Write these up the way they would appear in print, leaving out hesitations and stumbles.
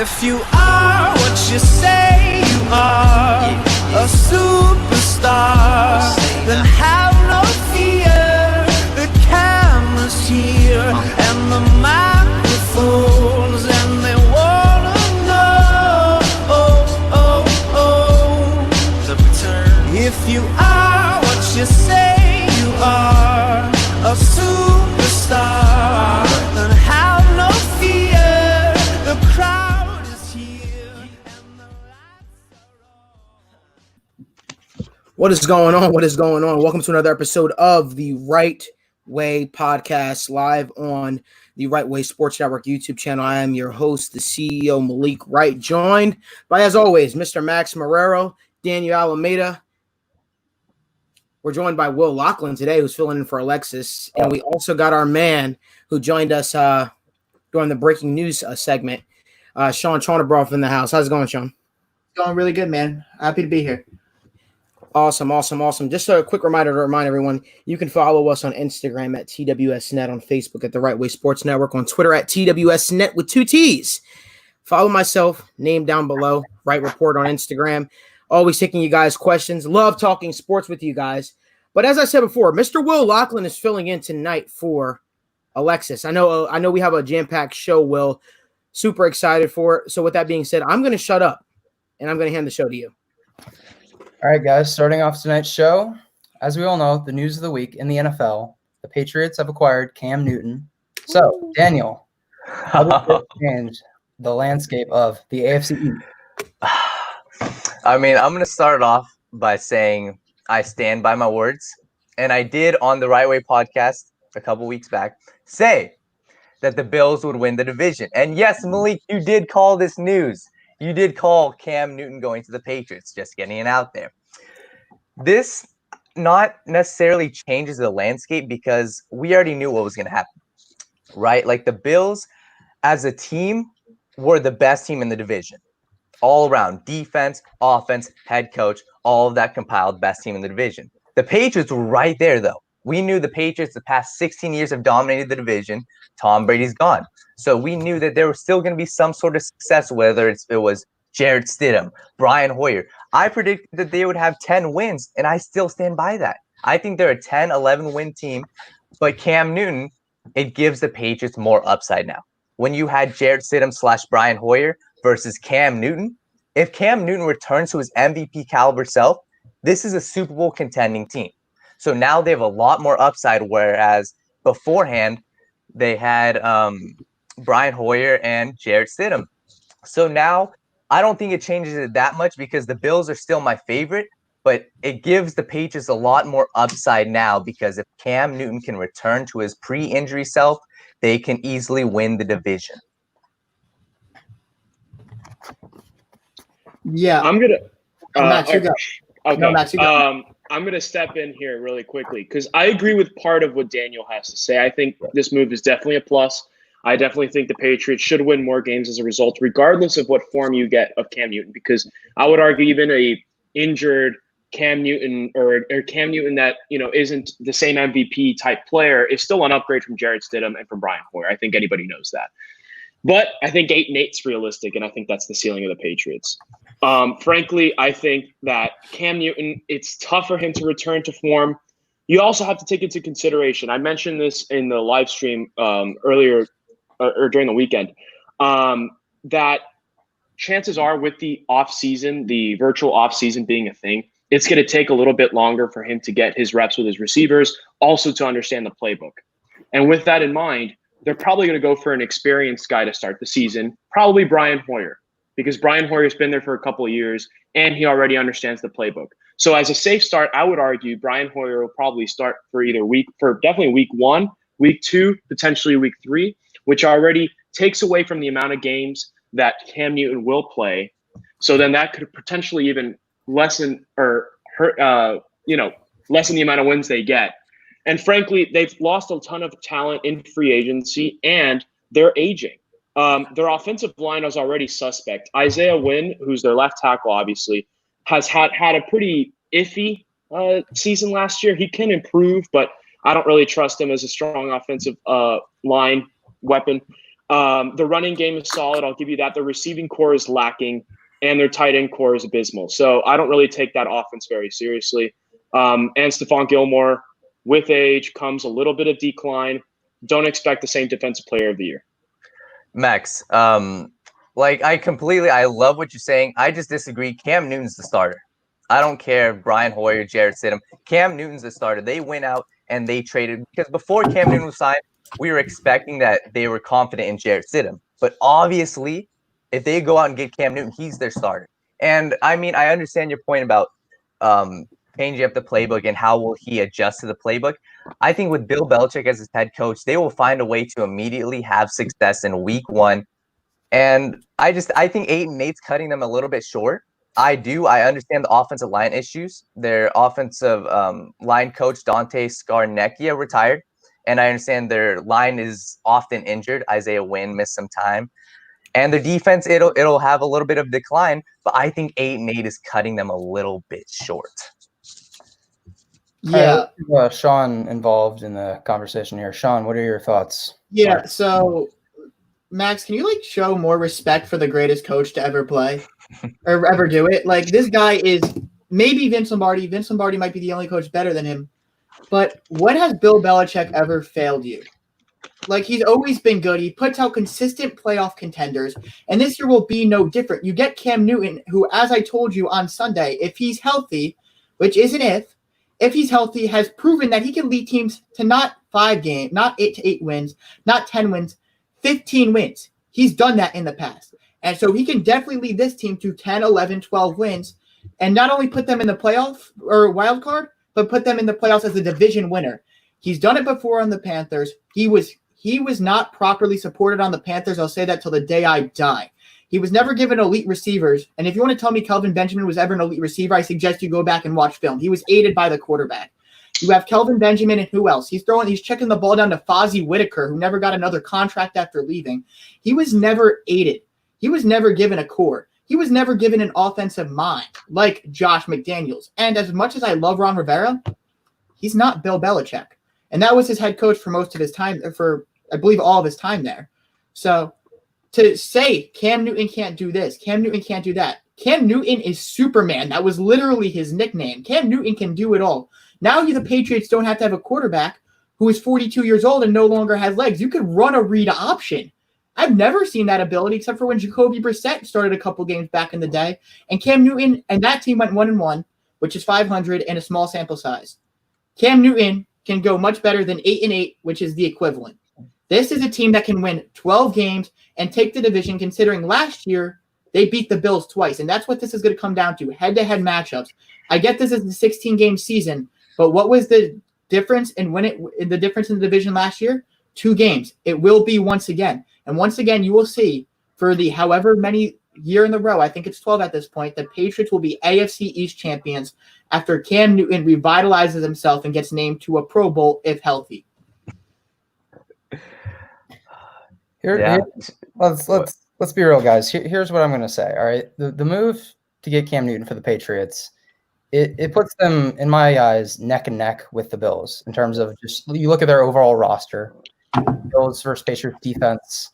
If you are what you say you are, a superstar, then have no fear. The camera's here and the microphones, and they wanna know, the return. If you are what you say you are, a superstar, then have no fear. The crowd is here and the lights are on. What is going on? What is going on? Welcome to another episode of the Wrightway podcast, live on the Wrightway Sports Network YouTube channel. I am your host, the CEO, Malik Wright, joined by, as always, Mr. Max Marrero, Daniel Alameda. We're joined by Will Lachlan today, who's filling in for Alexis. And we also got our man who joined us during the breaking news segment, Sean Chonabroff in the house. How's it going, Sean? Going really good, man. Happy to be here. Awesome. Just a quick reminder to remind everyone, you can follow us on Instagram at TWSNet, on Facebook at the Wrightway Sports Network, on Twitter at TWSNet with 2 T's. Follow myself, name down below, Wright Report on Instagram. Always taking you guys questions. Love talking sports with you guys. But as I said before, Mr. Will Lachlan is filling in tonight for Alexis. I know we have a jam-packed show, Will. Super excited for it. So with that being said, I'm going to shut up, and I'm going to hand the show to you. All right, guys, starting off tonight's show, as we all know, the news of the week in the NFL, the Patriots have acquired Cam Newton. So, Daniel, how does this change the landscape of the AFC East? I mean, I'm going to start off by saying I stand by my words. And I did on the Wrightway podcast a couple weeks back say that the Bills would win the division. And yes, Malik, you did call this news. You did call Cam Newton going to the Patriots, just getting it out there. This not necessarily changes the landscape because we already knew what was going to happen, right? Like the Bills as a team were the best team in the division. All around, defense, offense, head coach, all of that compiled, best team in the division. The Patriots were right there, though. We knew the Patriots the past 16 years have dominated the division. Tom Brady's gone. So we knew that there was still going to be some sort of success, whether it was Jarrett Stidham, Brian Hoyer. I predicted that they would have 10 wins, and I still stand by that. I think they're a 10, 11 win team, but Cam Newton, it gives the Patriots more upside now. When you had Jarrett Stidham / Brian Hoyer versus Cam Newton, if Cam Newton returns to his MVP caliber self, this is a Super Bowl contending team. So now they have a lot more upside, whereas beforehand they had Brian Hoyer and Jarrett Stidham. So now I don't think it changes it that much because the Bills are still my favorite, but it gives the Patriots a lot more upside now because if Cam Newton can return to his pre-injury self, they can easily win the division. Yeah. I'm gonna. Max, you go. Okay. No, Max, you go. I'm gonna step in here really quickly because I agree with part of what Daniel has to say. I think this move is definitely a plus. I definitely think the Patriots should win more games as a result, regardless of what form you get of Cam Newton. Because I would argue even a injured Cam Newton or Cam Newton that isn't the same MVP type player is still an upgrade from Jarrett Stidham and from Brian Hoyer. I think anybody knows that. But I think 8-8's realistic, and I think that's the ceiling of the Patriots. Frankly, I think that Cam Newton, it's tough for him to return to form. You also have to take into consideration, I mentioned this in the live stream earlier or during the weekend, that chances are with the offseason, the virtual offseason being a thing, it's going to take a little bit longer for him to get his reps with his receivers, also to understand the playbook. And with that in mind, they're probably going to go for an experienced guy to start the season, probably Brian Hoyer, because Brian Hoyer's been there for a couple of years and he already understands the playbook. So as a safe start, I would argue Brian Hoyer will probably start for definitely week 1, week 2, potentially week 3, which already takes away from the amount of games that Cam Newton will play. So then that could potentially even lessen lessen the amount of wins they get. And frankly, they've lost a ton of talent in free agency, and they're aging. Their offensive line is already suspect. Isaiah Wynn, who's their left tackle, obviously, has had a pretty iffy season last year. He can improve, but I don't really trust him as a strong offensive line weapon. The running game is solid. I'll give you that. The receiving core is lacking, and their tight end core is abysmal. So I don't really take that offense very seriously. And Stephon Gilmore, with age comes a little bit of decline. Don't expect the same defensive player of the year. Max, like I love what you're saying. I just disagree. Cam Newton's the starter. I don't care if Brian Hoyer, Jarrett Stidham. Cam Newton's the starter. They went out and they traded because before Cam Newton was signed, we were expecting that they were confident in Jarrett Stidham. But obviously, if they go out and get Cam Newton, he's their starter. And I mean, I understand your point about changing up the playbook and how will he adjust to the playbook. I think with Bill Belichick as his head coach, they will find a way to immediately have success in week 1. And I think 8-8's cutting them a little bit short. I understand the offensive line issues. Their offensive line coach, Dante Scarnecchia, retired. And I understand their line is often injured. Isaiah Wynn missed some time. And their defense, it'll have a little bit of decline. But I think 8-8 is cutting them a little bit short. Yeah. Sean involved in the conversation here. Sean, what are your thoughts? Yeah, so Max, can you show more respect for the greatest coach to ever play or ever do it? This guy is maybe Vince Lombardi. Vince Lombardi might be the only coach better than him. But what has Bill Belichick ever failed you? He's always been good. He puts out consistent playoff contenders, and this year will be no different. You get Cam Newton, who, as I told you on Sunday, if he's healthy, which isn't if he's healthy, has proven that he can lead teams to not 5 games, not 8 wins, not 10 wins, 15 wins. He's done that in the past. And so he can definitely lead this team to 10, 11, 12 wins and not only put them in the playoff or wild card, but put them in the playoffs as a division winner. He's done it before on the Panthers. He was not properly supported on the Panthers. I'll say that till the day I die. He was never given elite receivers. And if you want to tell me Kelvin Benjamin was ever an elite receiver, I suggest you go back and watch film. He was aided by the quarterback. You have Kelvin Benjamin and who else? He's checking the ball down to Fozzie Whitaker, who never got another contract after leaving. He was never aided. He was never given a core. He was never given an offensive mind like Josh McDaniels. And as much as I love Ron Rivera, he's not Bill Belichick. And that was his head coach for most of his time, for I believe all of his time there. So to say Cam Newton can't do this, Cam Newton can't do that. Cam Newton is Superman. That was literally his nickname. Cam Newton can do it all. Now the Patriots don't have to have a quarterback who is 42 years old and no longer has legs. You could run a read option. I've never seen that ability except for when Jacoby Brissett started a couple games back in the day. And Cam Newton and that team went 1-1, which is 500 and a small sample size. Cam Newton can go much better than 8-8, which is the equivalent. This is a team that can win 12 games and take the division, considering last year they beat the Bills twice. And that's what this is going to come down to, head-to-head matchups. I get this is the 16-game season, but what was the difference in the difference in the division last year? 2 games. It will be once again. And once again, you will see for the however many year in a row, I think it's 12 at this point, the Patriots will be AFC East champions after Cam Newton revitalizes himself and gets named to a Pro Bowl if healthy. Let's be real, guys. Here's what I'm going to say. All right, the move to get Cam Newton for the Patriots, it puts them, in my eyes, neck and neck with the Bills in terms of just you look at their overall roster. Bills versus Patriots defense.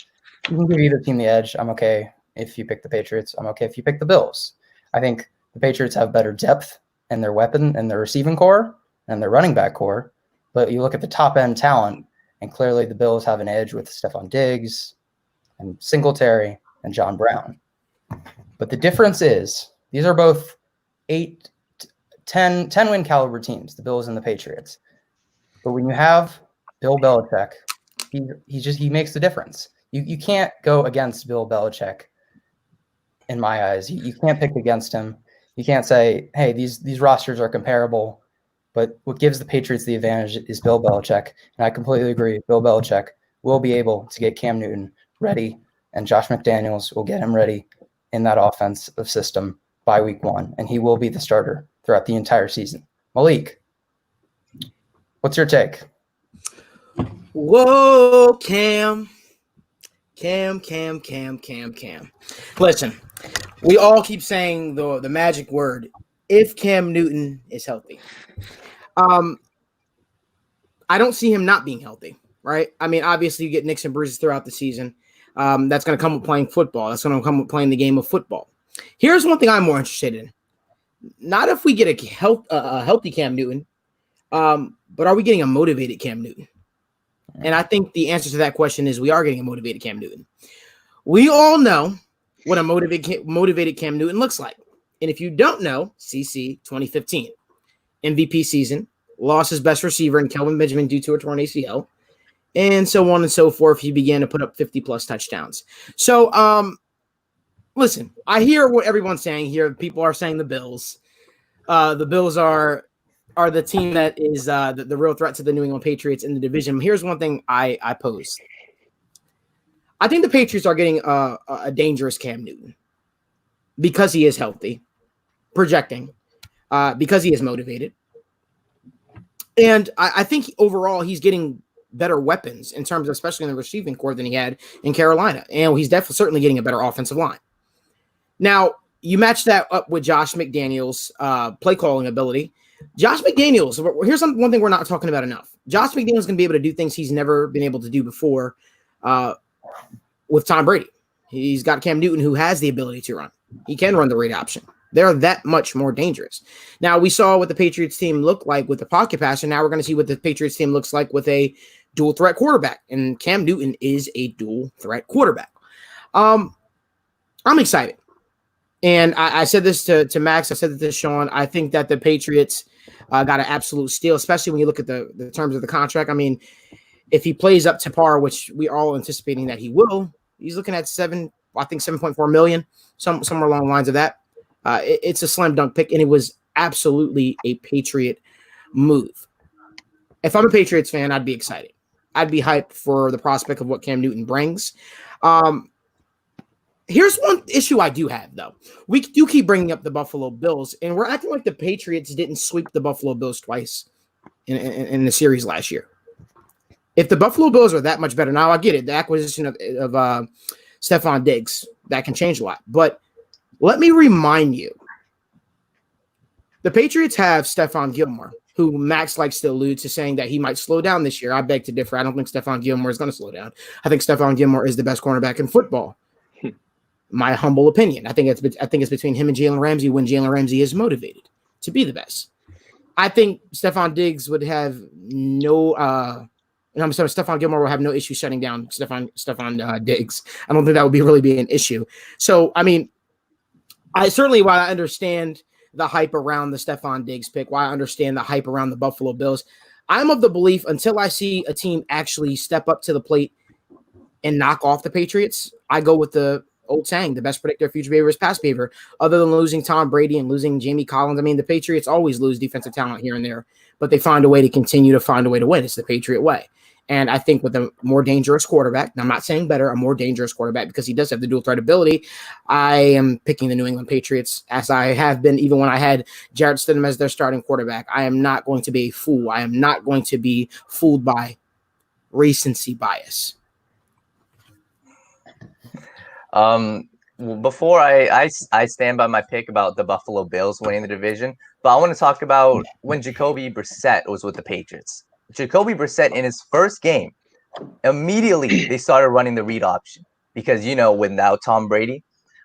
You can give either team the edge. I'm okay if you pick the Patriots. I'm okay if you pick the Bills. I think the Patriots have better depth in their weapon and their receiving core and their running back core. But you look at the top end talent, and clearly the Bills have an edge with Stephon Diggs and Singletary and John Brown. But the difference is these are both 10 win caliber teams, the Bills and the Patriots. But when you have Bill Belichick, he makes the difference. You can't go against Bill Belichick, in my eyes. You can't pick against him. You can't say, hey, these rosters are comparable. But what gives the Patriots the advantage is Bill Belichick. And I completely agree. Bill Belichick will be able to get Cam Newton ready, and Josh McDaniels will get him ready in that offensive system by week 1. And he will be the starter throughout the entire season. Malik, what's your take? Whoa, Cam. Listen, we all keep saying the magic word, if Cam Newton is healthy. I don't see him not being healthy, right? I mean, obviously you get nicks and bruises throughout the season. That's going to come with playing football. That's going to come with playing the game of football. Here's one thing I'm more interested in. Not if we get a healthy Cam Newton, but are we getting a motivated Cam Newton? And I think the answer to that question is we are getting a motivated Cam Newton. We all know what a motivated Cam Newton looks like. And if you don't know, CC 2015, MVP season, lost his best receiver in Kelvin Benjamin due to a torn ACL, and so on and so forth. He began to put up 50-plus touchdowns. So, listen, I hear what everyone's saying here. People are saying the Bills. The Bills are the team that is the real threat to the New England Patriots in the division. Here's one thing I pose. I think the Patriots are getting a dangerous Cam Newton because he is healthy, projecting, because he is motivated. And I think overall he's getting better weapons in terms of, especially in the receiving core, than he had in Carolina. And he's certainly getting a better offensive line. Now, you match that up with Josh McDaniels' play calling ability. Josh McDaniels, here's one thing we're not talking about enough. Josh McDaniels is going to be able to do things he's never been able to do before with Tom Brady. He's got Cam Newton, who has the ability to run. He can run the read option. They're that much more dangerous. Now, we saw what the Patriots team looked like with the pocket passer. Now we're going to see what the Patriots team looks like with a dual threat quarterback. And Cam Newton is a dual threat quarterback. I'm excited. And I said this to Max. I said this to Sean. I think that the Patriots got an absolute steal, especially when you look at the terms of the contract. I mean, if he plays up to par, which we are all anticipating that he will, he's looking at $7.4 million, somewhere along the lines of that. It's a slam dunk pick, and it was absolutely a Patriot move. If I'm a Patriots fan, I'd be excited. I'd be hyped for the prospect of what Cam Newton brings. Here's one issue I do have, though. We do keep bringing up the Buffalo Bills, and we're acting like the Patriots didn't sweep the Buffalo Bills twice in the series last year. If the Buffalo Bills are that much better, now I get it. The acquisition of Stephon Diggs, that can change a lot. But let me remind you, the Patriots have Stephon Gilmore, who Max likes to allude to saying that he might slow down this year. I beg to differ. I don't think Stephon Gilmore is going to slow down. I think Stephon Gilmore is the best cornerback in football. My humble opinion. I think it's between him and Jalen Ramsey when Jalen Ramsey is motivated to be the best. I think Stephon Diggs would have Stephon Gilmore will have no issue shutting down Stephon Diggs. I don't think that would really be an issue. So, I mean, while I understand the hype around the Stephon Diggs pick, while I understand the hype around the Buffalo Bills, I'm of the belief until I see a team actually step up to the plate and knock off the Patriots, I go with the old saying, the best predictor of future behavior is past behavior. Other than losing Tom Brady and losing Jamie Collins, I mean, the Patriots always lose defensive talent here and there, but they find a way to continue to find a way to win. It's the Patriot way. And I think with a more dangerous quarterback, and I'm not saying better, a more dangerous quarterback because he does have the dual threat ability, I am picking the New England Patriots, as I have been even when I had Jarrett Stidham as their starting quarterback. I am not going to be a fool. I am not going to be fooled by recency bias. Before I stand by my pick about the Buffalo Bills winning the division, but I want to talk about when Jacoby Brissett was with the Patriots. Jacoby Brissett, in his first game, immediately they started running the read option because, without Tom Brady,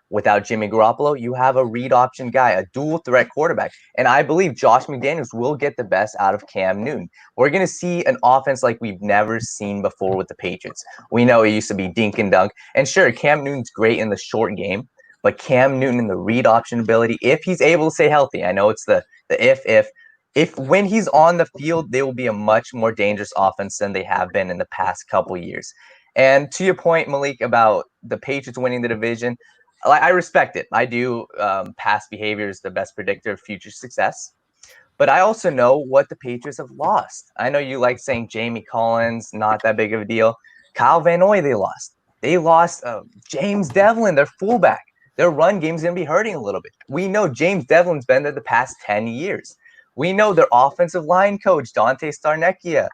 without Jimmy Garoppolo, you have a read option guy, a dual threat quarterback. And I believe Josh McDaniels will get the best out of Cam Newton. We're going to see an offense like we've never seen before with the Patriots. We know it used to be dink and dunk. And sure, Cam Newton's great in the short game, but Cam Newton in the read option ability, if he's able to stay healthy, I know it's the if when he's on the field, they will be a much more dangerous offense than they have been in the past couple years. And to your point, Malik, about the Patriots winning the division, I respect it. I do. Past behavior is the best predictor of future success. But I also know what the Patriots have lost. I know you like saying Jamie Collins, not that big of a deal. Kyle Van Noy, they lost. They lost James Devlin, their fullback. Their run game's going to be hurting a little bit. We know James Devlin's been there the past 10 years. We know their offensive line coach, Dante Starnecchia.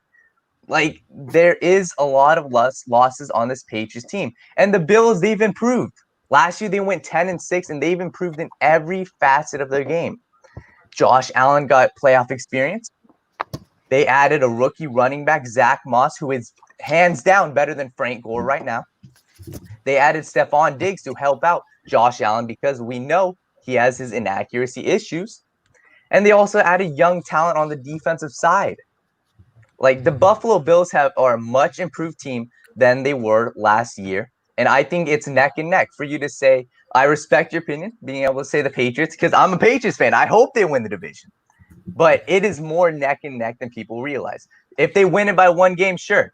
Like, there is a lot of losses on this Patriots team. And the Bills, they've improved. Last year, they went 10-6, and they've improved in every facet of their game. Josh Allen got playoff experience. They added a rookie running back, Zach Moss, who is hands down better than Frank Gore right now. They added Stephon Diggs to help out Josh Allen because we know he has his inaccuracy issues. And they also added young talent on the defensive side. Like the Buffalo Bills are a much improved team than they were last year. And I think it's neck and neck for you to say, I respect your opinion, being able to say the Patriots, because I'm a Patriots fan. I hope they win the division. But it is more neck and neck than people realize. If they win it by one game, sure.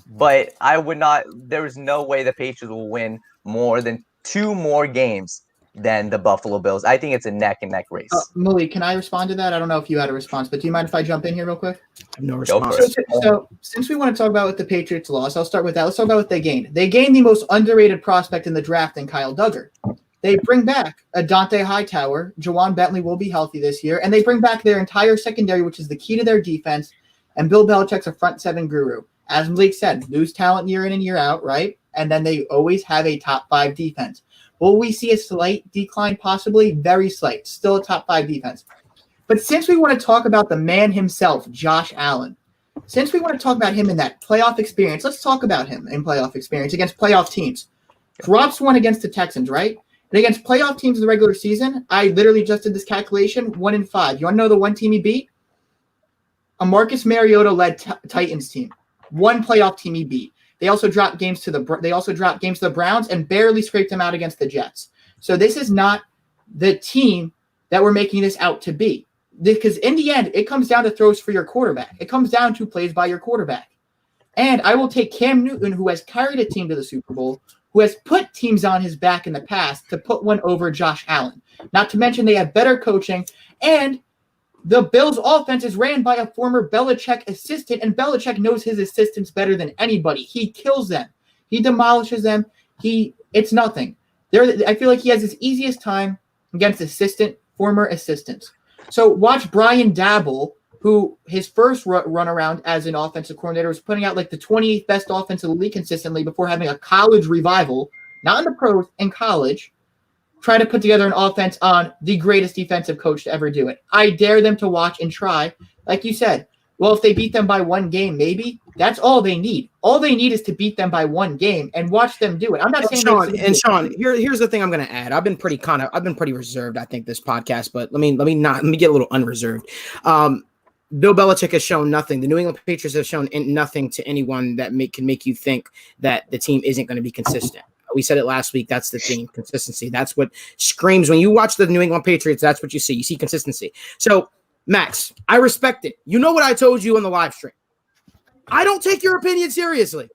But I would not, there is no way the Patriots will win more than 2 more games than the Buffalo Bills. I think it's a neck and neck race. Malik, can I respond to that? I don't know if you had a response, but do you mind if I jump in here real quick? I have no Go for response. it. So since we want to talk about what the Patriots lost, I'll start with that. Let's talk about what they gained. They gained the most underrated prospect in the draft in Kyle Duggar. They bring back a Dante Hightower. Jawan Bentley will be healthy this year. And they bring back their entire secondary, which is the key to their defense. And Bill Belichick's a front 7 guru. As Malik said, lose talent year in and year out, right? And then they always have a top 5 defense. Will we see a slight decline? Possibly. Very slight. Still a top 5 defense. But since we want to talk about the man himself, Josh Allen, since we want to talk about him in that playoff experience, let's talk about him in playoff experience against playoff teams. Drops 1 against the Texans, right? And against playoff teams in the regular season, I literally just did this calculation, 1-5. You want to know the one team he beat? A Marcus Mariota-led Titans team. 1 playoff team he beat. They also dropped games to the Browns and barely scraped them out against the Jets. So this is not the team that we're making this out to be. Because in the end, it comes down to throws for your quarterback. It comes down to plays by your quarterback. And I will take Cam Newton, who has carried a team to the Super Bowl, who has put teams on his back in the past, to put one over Josh Allen. Not to mention they have better coaching, and the Bills' offense is ran by a former Belichick assistant, and Belichick knows his assistants better than anybody. He kills them. He demolishes them. It's nothing. I feel like he has his easiest time against former assistants. So watch Brian Dabble, who his first run around as an offensive coordinator was putting out like the 28th best offense in the league consistently before having a college revival, not in the pros, in college, trying to put together an offense on the greatest defensive coach to ever do it. I dare them to watch and try. Like you said, well, if they beat them by 1 game, maybe that's all they need. All they need is to beat them by 1 game and watch them do it. I'm not saying Sean, here's the thing I'm going to add. I've been pretty reserved, I think, this podcast, but let me get a little unreserved. Bill Belichick has shown nothing. The New England Patriots have shown nothing to anyone that can make you think that the team isn't going to be consistent. We said it last week. That's the thing, consistency. That's what screams when you watch the New England Patriots. That's what you see. You see consistency. So, Max, I respect it. You know what I told you on the live stream. I don't take your opinion seriously,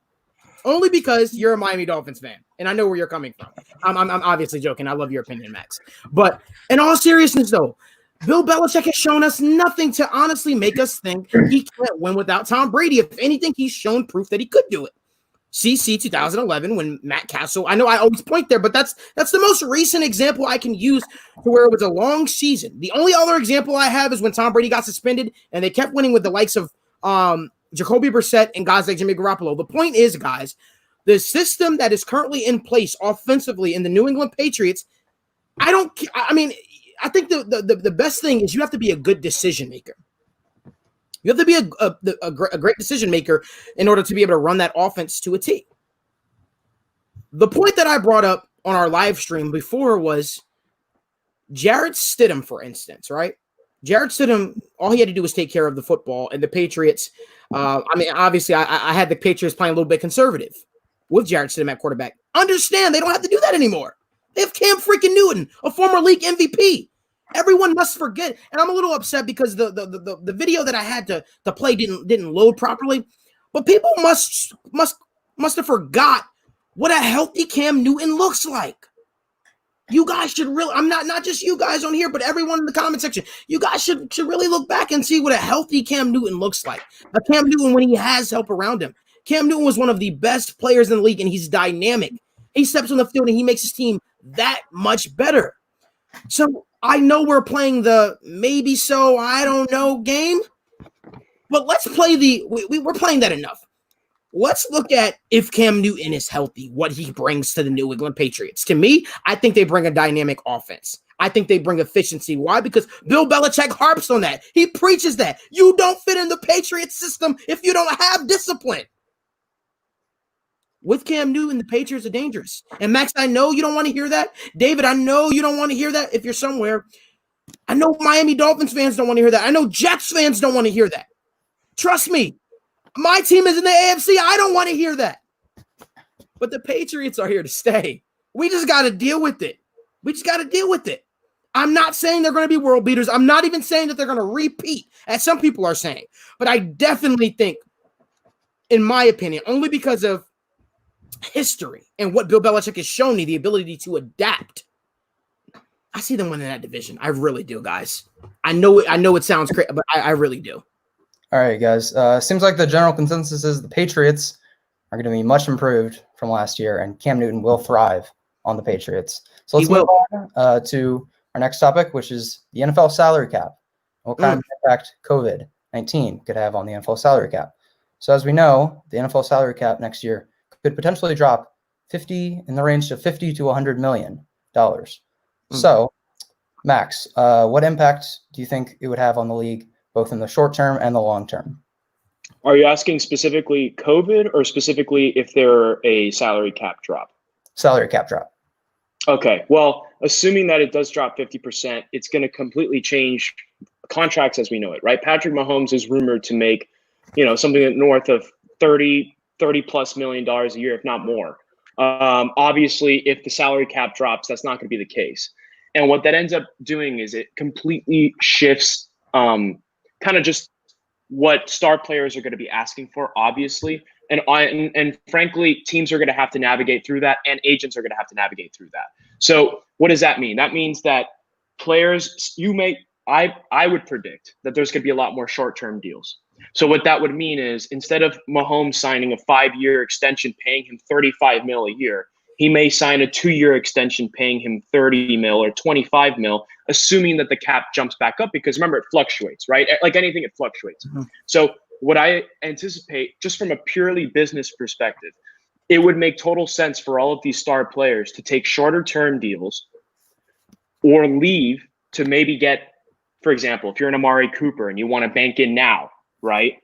only because you're a Miami Dolphins fan, and I know where you're coming from. I'm obviously joking. I love your opinion, Max. But in all seriousness, though, Bill Belichick has shown us nothing to honestly make us think he can't win without Tom Brady. If anything, he's shown proof that he could do it. CC 2011 when Matt Castle, I know I always point there, but that's the most recent example I can use to where it was a long season. The only other example I have is when Tom Brady got suspended and they kept winning with the likes of Jacoby Brissett and guys like Jimmy Garoppolo. The point is, guys, the system that is currently in place offensively in the New England Patriots, I think the best thing is you have to be a good decision maker. You have to be a great decision maker in order to be able to run that offense to a T. The point that I brought up on our live stream before was Jarrett Stidham, for instance, right? Jarrett Stidham, all he had to do was take care of the football, and the Patriots, obviously I had the Patriots playing a little bit conservative with Jarrett Stidham at quarterback. Understand, they don't have to do that anymore. They have Cam freaking Newton, a former league MVP. Everyone must forget, and I'm a little upset because the video that I had to play didn't load properly. But people must have forgot what a healthy Cam Newton looks like. You guys should really, I'm not just you guys on here, but everyone in the comment section. You guys should really look back and see what a healthy Cam Newton looks like. A Cam Newton when he has help around him. Cam Newton was one of the best players in the league, and he's dynamic. He steps on the field and he makes his team that much better. So I know we're playing the maybe so, I don't know game, but let's play we're playing that enough. Let's look at if Cam Newton is healthy, what he brings to the New England Patriots. To me, I think they bring a dynamic offense. I think they bring efficiency. Why? Because Bill Belichick harps on that. He preaches that. You don't fit in the Patriots system if you don't have discipline. With Cam Newton, the Patriots are dangerous. And Max, I know you don't want to hear that. David, I know you don't want to hear that if you're somewhere. I know Miami Dolphins fans don't want to hear that. I know Jets fans don't want to hear that. Trust me, my team is in the AFC. I don't want to hear that. But the Patriots are here to stay. We just got to deal with it. We just got to deal with it. I'm not saying they're going to be world beaters. I'm not even saying that they're going to repeat, as some people are saying. But I definitely think, in my opinion, only because of history and what Bill Belichick has shown me, the ability to adapt, I see them winning that division. I really do, guys. I know it sounds crazy, but I really do. All right, guys. Seems like the general consensus is the Patriots are going to be much improved from last year, and Cam Newton will thrive on the Patriots. So let's move on to our next topic, which is the NFL salary cap. What kind of impact COVID-19 could have on the NFL salary cap? So as we know, the NFL salary cap next year could potentially drop in the range of $50 to $100 million. So, Max, what impact do you think it would have on the league, both in the short term and the long term? Are you asking specifically COVID or specifically if there a salary cap drop? Salary cap drop. Okay. Well, assuming that it does drop 50%, it's going to completely change contracts as we know it, right? Patrick Mahomes is rumored to make, something north of $30 plus million a year, if not more. Obviously, if the salary cap drops, that's not going to be the case. And what that ends up doing is it completely shifts kind of just what star players are going to be asking for, obviously. And frankly, teams are going to have to navigate through that, and agents are going to have to navigate through that. So what does that mean? That means that players, I would predict that there's going to be a lot more short-term deals. So what that would mean is instead of Mahomes signing a 5-year extension paying him $35 million a year, he may sign a 2-year extension paying him $30 million or $25 million, assuming that the cap jumps back up, because remember, it fluctuates, right? Like anything, it fluctuates. Mm-hmm. So what I anticipate, just from a purely business perspective, it would make total sense for all of these star players to take shorter term deals or leave to maybe get, for example, if you're an Amari Cooper and you want to bank in now, right?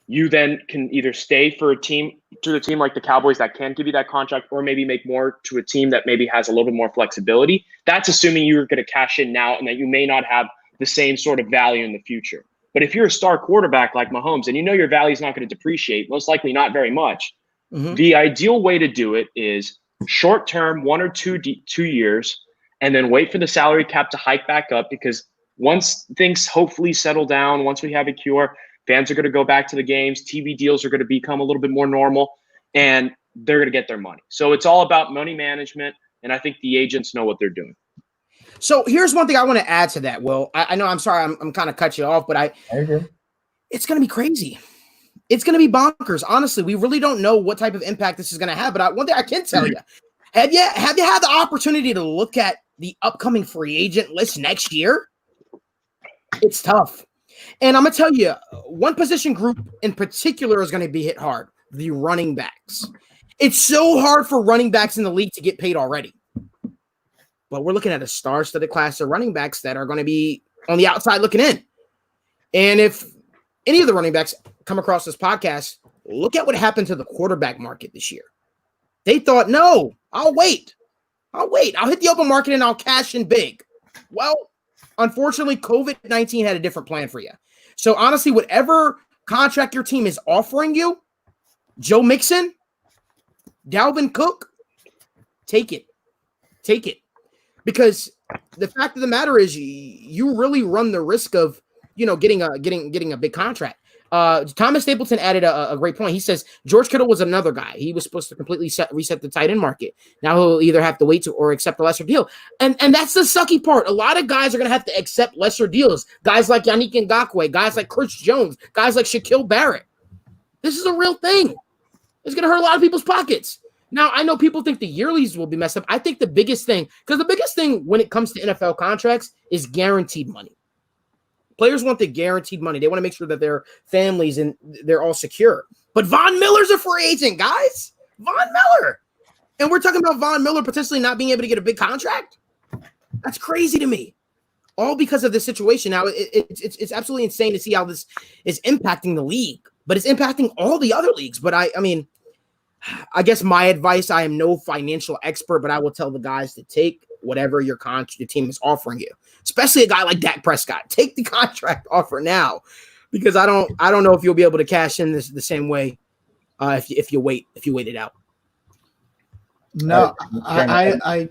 You then can either stay for a team like the Cowboys that can give you that contract, or maybe make more to a team that maybe has a little bit more flexibility. That's assuming you're going to cash in now and that you may not have the same sort of value in the future. But if you're a star quarterback like Mahomes and your value is not going to depreciate, most likely not very much, the ideal way to do it is short term, 1 or 2 years, and then wait for the salary cap to hike back up, because once things hopefully settle down, once we have a cure, fans are going to go back to the games. TV deals are going to become a little bit more normal, and they're going to get their money. So it's all about money management, and I think the agents know what they're doing. So here's one thing I want to add to that, Will. I know I'm sorry I'm kind of cut you off, but it's going to be crazy. It's going to be bonkers. Honestly, we really don't know what type of impact this is going to have. But one thing I can tell you, have you had the opportunity to look at the upcoming free agent list next year? It's tough. And I'm going to tell you, one position group in particular is going to be hit hard: the running backs. It's so hard for running backs in the league to get paid already. But we're looking at a star-studded class of running backs that are going to be on the outside looking in. And if any of the running backs come across this podcast, look at what happened to the quarterback market this year. They thought, no, I'll wait. I'll hit the open market and I'll cash in big. Well, unfortunately, COVID-19 had a different plan for you. So honestly, whatever contract your team is offering you, Joe Mixon, Dalvin Cook, take it. Take it. Because the fact of the matter is you really run the risk of, getting a big contract. Thomas Stapleton added a great point. He says George Kittle was another guy. He was supposed to completely reset the tight end market. Now he'll either have to wait or accept a lesser deal. And that's the sucky part. A lot of guys are going to have to accept lesser deals. Guys like Yannick Ngakoue, guys like Chris Jones, guys like Shaquille Barrett. This is a real thing. It's going to hurt a lot of people's pockets. Now, I know people think the yearlies will be messed up. I think the biggest thing when it comes to NFL contracts is guaranteed money. Players want the guaranteed money. They want to make sure that their families and they're all secure. But Von Miller's a free agent, guys. Von Miller. And we're talking about Von Miller potentially not being able to get a big contract. That's crazy to me. All because of this situation. Now, it's absolutely insane to see how this is impacting the league. But it's impacting all the other leagues. But I mean, I guess my advice, I am no financial expert, but I will tell the guys to take whatever your team is offering you, especially a guy like Dak Prescott. Take the contract offer now, because I don't know if you'll be able to cash in this the same way if you wait it out. No, I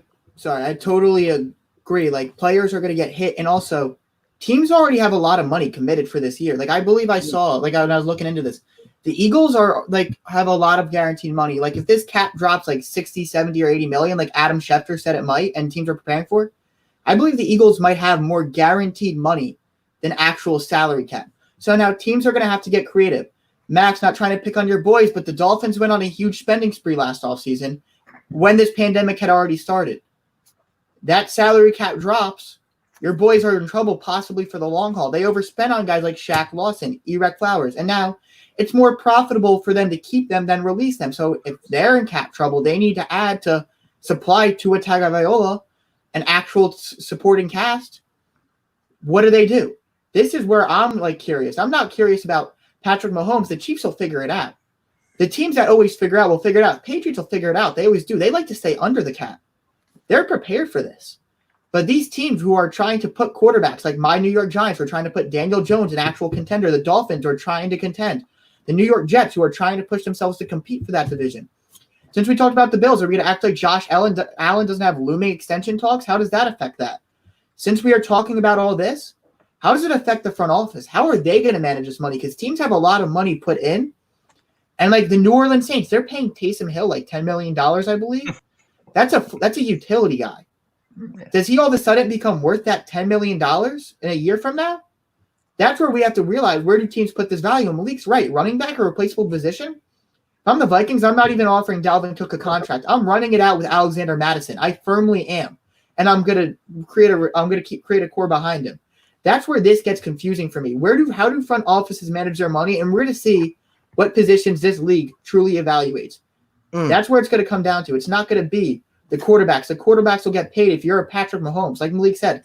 totally agree. Like, players are going to get hit, and also teams already have a lot of money committed for this year. Like, I believe I saw, like, when I was looking into this, the Eagles are like have a lot of guaranteed money. Like, if this cap drops like 60, 70, or 80 million, like Adam Schefter said it might, and teams are preparing for, I believe the Eagles might have more guaranteed money than actual salary cap. So now teams are going to have to get creative. Max, not trying to pick on your boys, but the Dolphins went on a huge spending spree last offseason when this pandemic had already started. That salary cap drops, your boys are in trouble possibly for the long haul. They overspent on guys like Shaq Lawson, Erect Flowers, and now it's more profitable for them to keep them than release them. So if they're in cap trouble, they need to add to supply Tua Tagovailoa an actual supporting cast. What do they do? This is where I'm like curious. I'm not curious about Patrick Mahomes. The Chiefs will figure it out. The teams that always figure out will figure it out. Patriots will figure it out. They always do. They like to stay under the cap. They're prepared for this. But these teams who are trying to put quarterbacks, like my New York Giants, who are trying to put Daniel Jones, an actual contender. The Dolphins are trying to contend. The New York Jets, who are trying to push themselves to compete for that division. Since we talked about the Bills, are we going to act like Josh Allen doesn't have looming extension talks? How does that affect that? Since we are talking about all this, how does it affect the front office? How are they going to manage this money? Because teams have a lot of money put in. And like the New Orleans Saints, they're paying Taysom Hill like $10 million, I believe. That's a utility guy. Does he all of a sudden become worth that $10 million in a year from now? That's where we have to realize, where do teams put this value? And Malik's right. Running back, a replaceable position? If I'm the Vikings, I'm not even offering Dalvin Cook a contract. I'm running it out with Alexander Mattison. I firmly am. And I'm going to create a core behind him. That's where this gets confusing for me. How do front offices manage their money? And we're to see what positions this league truly evaluates. That's where it's going to come down to. It's not going to be the quarterbacks. The quarterbacks will get paid if you're a Patrick Mahomes. Like Malik said,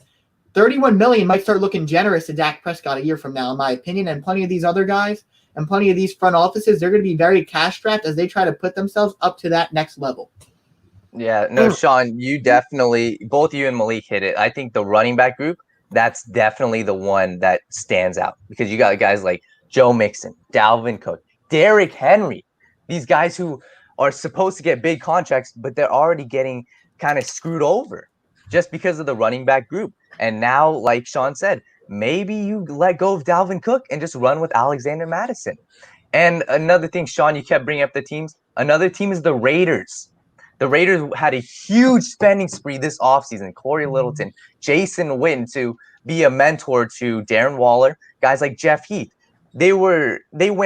$31 million might start looking generous to Dak Prescott a year from now, in my opinion. And plenty of these other guys and plenty of these front offices, they're going to be very cash-strapped as they try to put themselves up to that next level. Yeah, no, Sean, you definitely, both you and Malik hit it. I think the running back group, that's definitely the one that stands out, because you got guys like Joe Mixon, Dalvin Cook, Derrick Henry, these guys who are supposed to get big contracts, but they're already getting kind of screwed over just because of the running back group. And now, like Sean said, maybe you let go of Dalvin Cook and just run with Alexander Mattison. And another thing, Sean, you kept bringing up the teams. Another team is the Raiders. The Raiders had a huge spending spree this offseason. Corey Littleton, Jason Witten to be a mentor to Darren Waller, guys like Jeff Heath. They went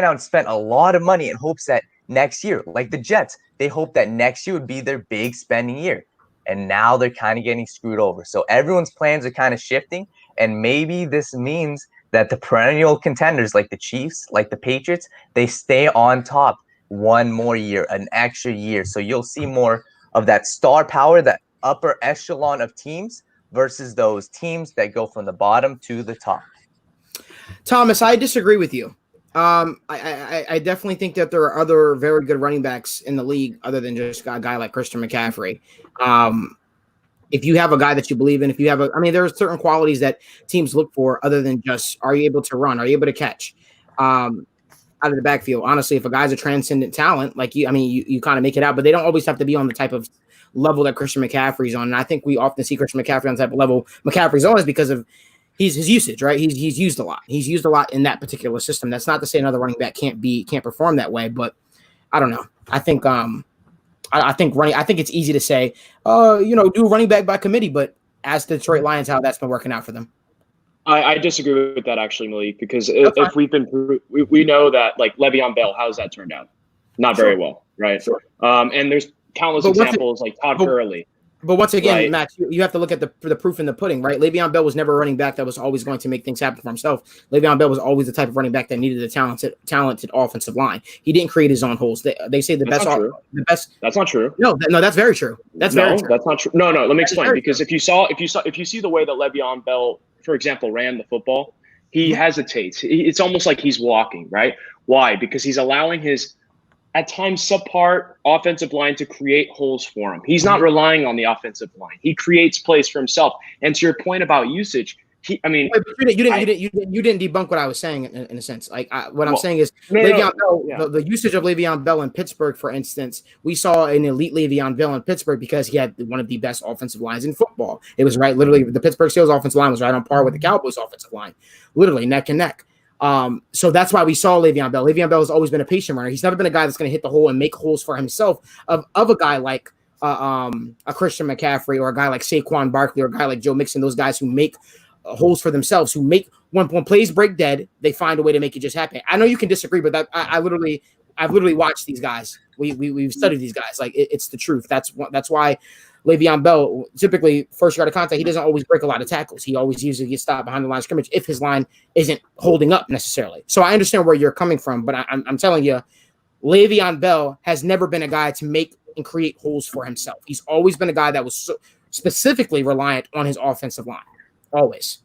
out and spent a lot of money in hopes that next year, like the Jets, they hope that next year would be their big spending year. And now they're kind of getting screwed over. So everyone's plans are kind of shifting. And maybe this means that the perennial contenders like the Chiefs, like the Patriots, they stay on top one more year, an extra year. So you'll see more of that star power, that upper echelon of teams versus those teams that go from the bottom to the top. Thomas, I disagree with you. I definitely think that there are other very good running backs in the league other than just a guy like Christian McCaffrey. If you have a guy that you believe in, there are certain qualities that teams look for other than just, are you able to run? Are you able to catch out of the backfield? Honestly, if a guy's a transcendent talent, like you kind of make it out, but they don't always have to be on the type of level that Christian McCaffrey's on. And I think we often see Christian McCaffrey on the type of level McCaffrey's on is because of his usage, right? He's used a lot. He's used a lot in that particular system. That's not to say another running back can't perform that way, but I don't know. I think it's easy to say, do running back by committee, but as the Detroit Lions, how that's been working out for them. I disagree with that actually, Malik, because if we know that like LeVeon Bell, how's that turned out? Not very well, right? Sure. And there's countless examples like Todd Gurley. But once again, right. Matt, you have to look at the proof in the pudding, right? Le'Veon Bell was never a running back that was always going to make things happen for himself. Le'Veon Bell was always the type of running back that needed a talented offensive line. He didn't create his own holes. They say the best. That's not true. No, that's very true. That's not true. No. Let me explain. Because if you see the way that Le'Veon Bell, for example, ran the football, he hesitates. It's almost like he's walking, right? Why? Because he's allowing his at times subpar offensive line to create holes for him. He's not relying on the offensive line. He creates plays for himself. And to your point about usage, you didn't debunk what I was saying in a sense. Like I'm saying is Le'Veon Bell, the usage of Le'Veon Bell in Pittsburgh, for instance, we saw an elite Le'Veon Bell in Pittsburgh because he had one of the best offensive lines in football. It was right, literally, the Pittsburgh Steelers offensive line was right on par with the Cowboys offensive line, literally neck and neck. So that's why we saw Le'Veon Bell. Le'Veon Bell has always been a patient runner. He's never been a guy that's going to hit the hole and make holes for himself of a guy like a Christian McCaffrey or a guy like Saquon Barkley or a guy like Joe Mixon. Those guys who make holes for themselves, who make when plays break dead, they find a way to make it just happen. I know you can disagree, but that I've literally watched these guys. We've studied these guys. Like it's the truth. That's why Le'Veon Bell, typically first yard of contact, he doesn't always break a lot of tackles. He always usually gets stopped behind the line of scrimmage if his line isn't holding up necessarily. So I understand where you're coming from, but I'm telling you, Le'Veon Bell has never been a guy to make and create holes for himself. He's always been a guy that was specifically reliant on his offensive line, always.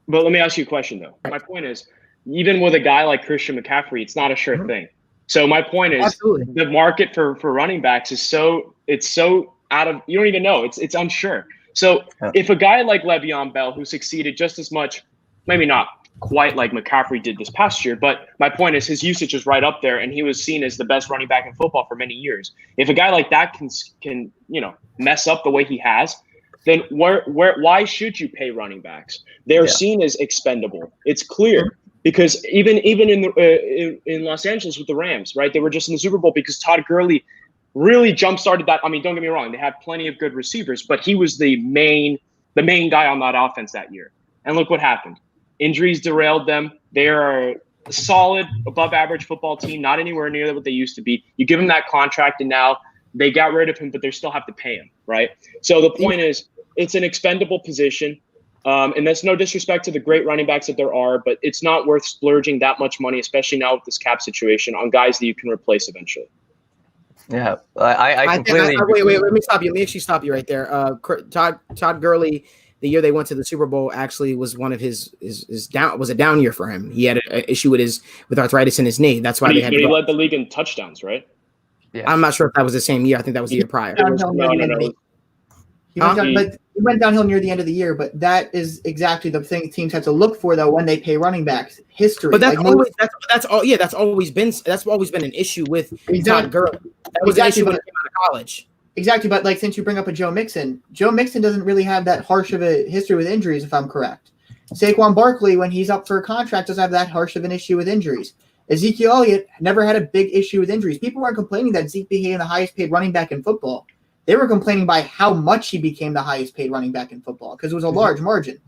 But let me ask you a question, though. My point is, even with a guy like Christian McCaffrey, it's not a sure thing. So my point is, Absolutely. The market for running backs is so out of, you don't even know. It's unsure. So if a guy like Le'Veon Bell, who succeeded just as much, maybe not quite like McCaffrey did this past year, but my point is his usage is right up there, and he was seen as the best running back in football for many years. If a guy like that can mess up the way he has, then why should you pay running backs? They're seen as expendable. It's clear. Because even in Los Angeles with the Rams, right? They were just in the Super Bowl because Todd Gurley really jump-started that. I mean, don't get me wrong. They had plenty of good receivers, but he was the main guy on that offense that year. And look what happened. Injuries derailed them. They are a solid, above-average football team, not anywhere near what they used to be. You give him that contract, and now they got rid of him, but they still have to pay him, right? So the point is, it's an expendable position. And that's no disrespect to the great running backs that there are, but it's not worth splurging that much money, especially now with this cap situation, on guys that you can replace eventually. Yeah, I completely. Wait. Let me stop you. Let me actually stop you right there. Todd Gurley, the year they went to the Super Bowl, actually was one of his was a down year for him. He had an issue with arthritis in his knee. That's why he led the league in touchdowns, right? Yeah. I'm not sure if that was the same year. I think that was the year prior. No. He went downhill near the end of the year, but that is exactly the thing teams have to look for, though, when they pay running backs. History. But that's always been an issue with Todd Gurley. That was an issue when he came out of college. Exactly, but like since you bring up a Joe Mixon doesn't really have that harsh of a history with injuries, if I'm correct. Saquon Barkley, when he's up for a contract, doesn't have that harsh of an issue with injuries. Ezekiel Elliott never had a big issue with injuries. People weren't complaining that Zeke became the highest paid running back in football. They were complaining by how much he became the highest paid running back in football because it was a large margin.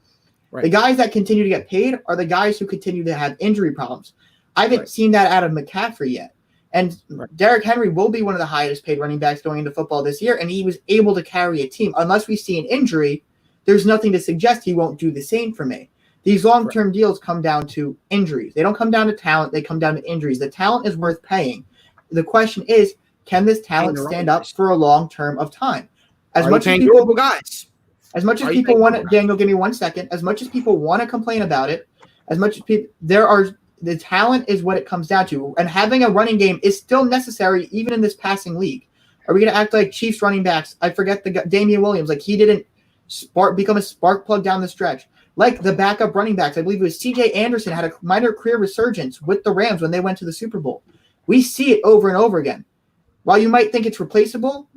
Right. The guys that continue to get paid are the guys who continue to have injury problems. I haven't seen that out of McCaffrey yet. And Derrick Henry will be one of the highest paid running backs going into football this year, and he was able to carry a team. Unless we see an injury, there's nothing to suggest he won't do the same for me. These long-term deals come down to injuries. They don't come down to talent. They come down to injuries. The talent is worth paying. The question is, can this talent stand up for a long term of time? As much as people want to, Daniel, give me 1 second. As much as people want to complain about it, as much as people, the talent is what it comes down to. And having a running game is still necessary, even in this passing league. Are we going to act like Chiefs running backs? I forget Damian Williams. Like he didn't become a spark plug down the stretch. Like the backup running backs, I believe it was C.J. Anderson had a minor career resurgence with the Rams when they went to the Super Bowl. We see it over and over again. While you might think it's replaceable,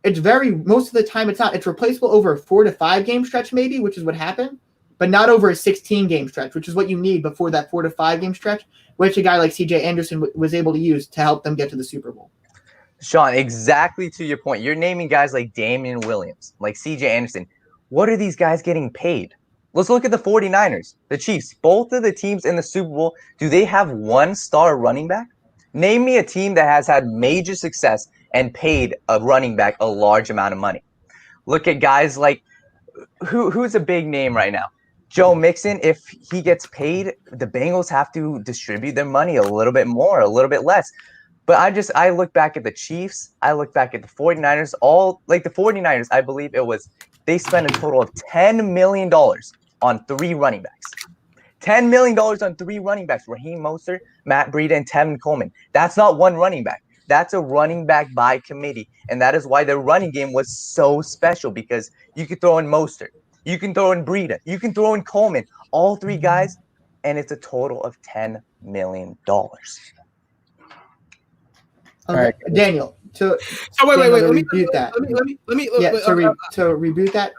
most of the time it's not. It's replaceable over a 4 to 5 game stretch maybe, which is what happened, but not over a 16 game stretch, which is what you need before that 4 to 5 game stretch, which a guy like C.J. Anderson was able to use to help them get to the Super Bowl. Sean, exactly to your point. You're naming guys like Damian Williams, like C.J. Anderson. What are these guys getting paid? Let's look at the 49ers, the Chiefs. Both of the teams in the Super Bowl, do they have one star running back? Name me a team that has had major success and paid a running back a large amount of money. Look at guys like who's a big name right now? Joe Mixon. If he gets paid, the Bengals have to distribute their money a little bit more, a little bit less. But I look back at the Chiefs. I look back at the 49ers. The 49ers, I believe they spent a total of $10 million on 3 running backs. $10 million on 3 running backs, Raheem Mostert, Matt Breida, and Tevin Coleman. That's not one running back. That's a running back by committee. And that is why the running game was so special, because you could throw in Mostert, you can throw in Breida, you can throw in Coleman, all three guys, and it's a total of $10 million. Okay, Alright. Daniel. So wait. Daniel, Let me reboot that. Let me. Yeah, to reboot that.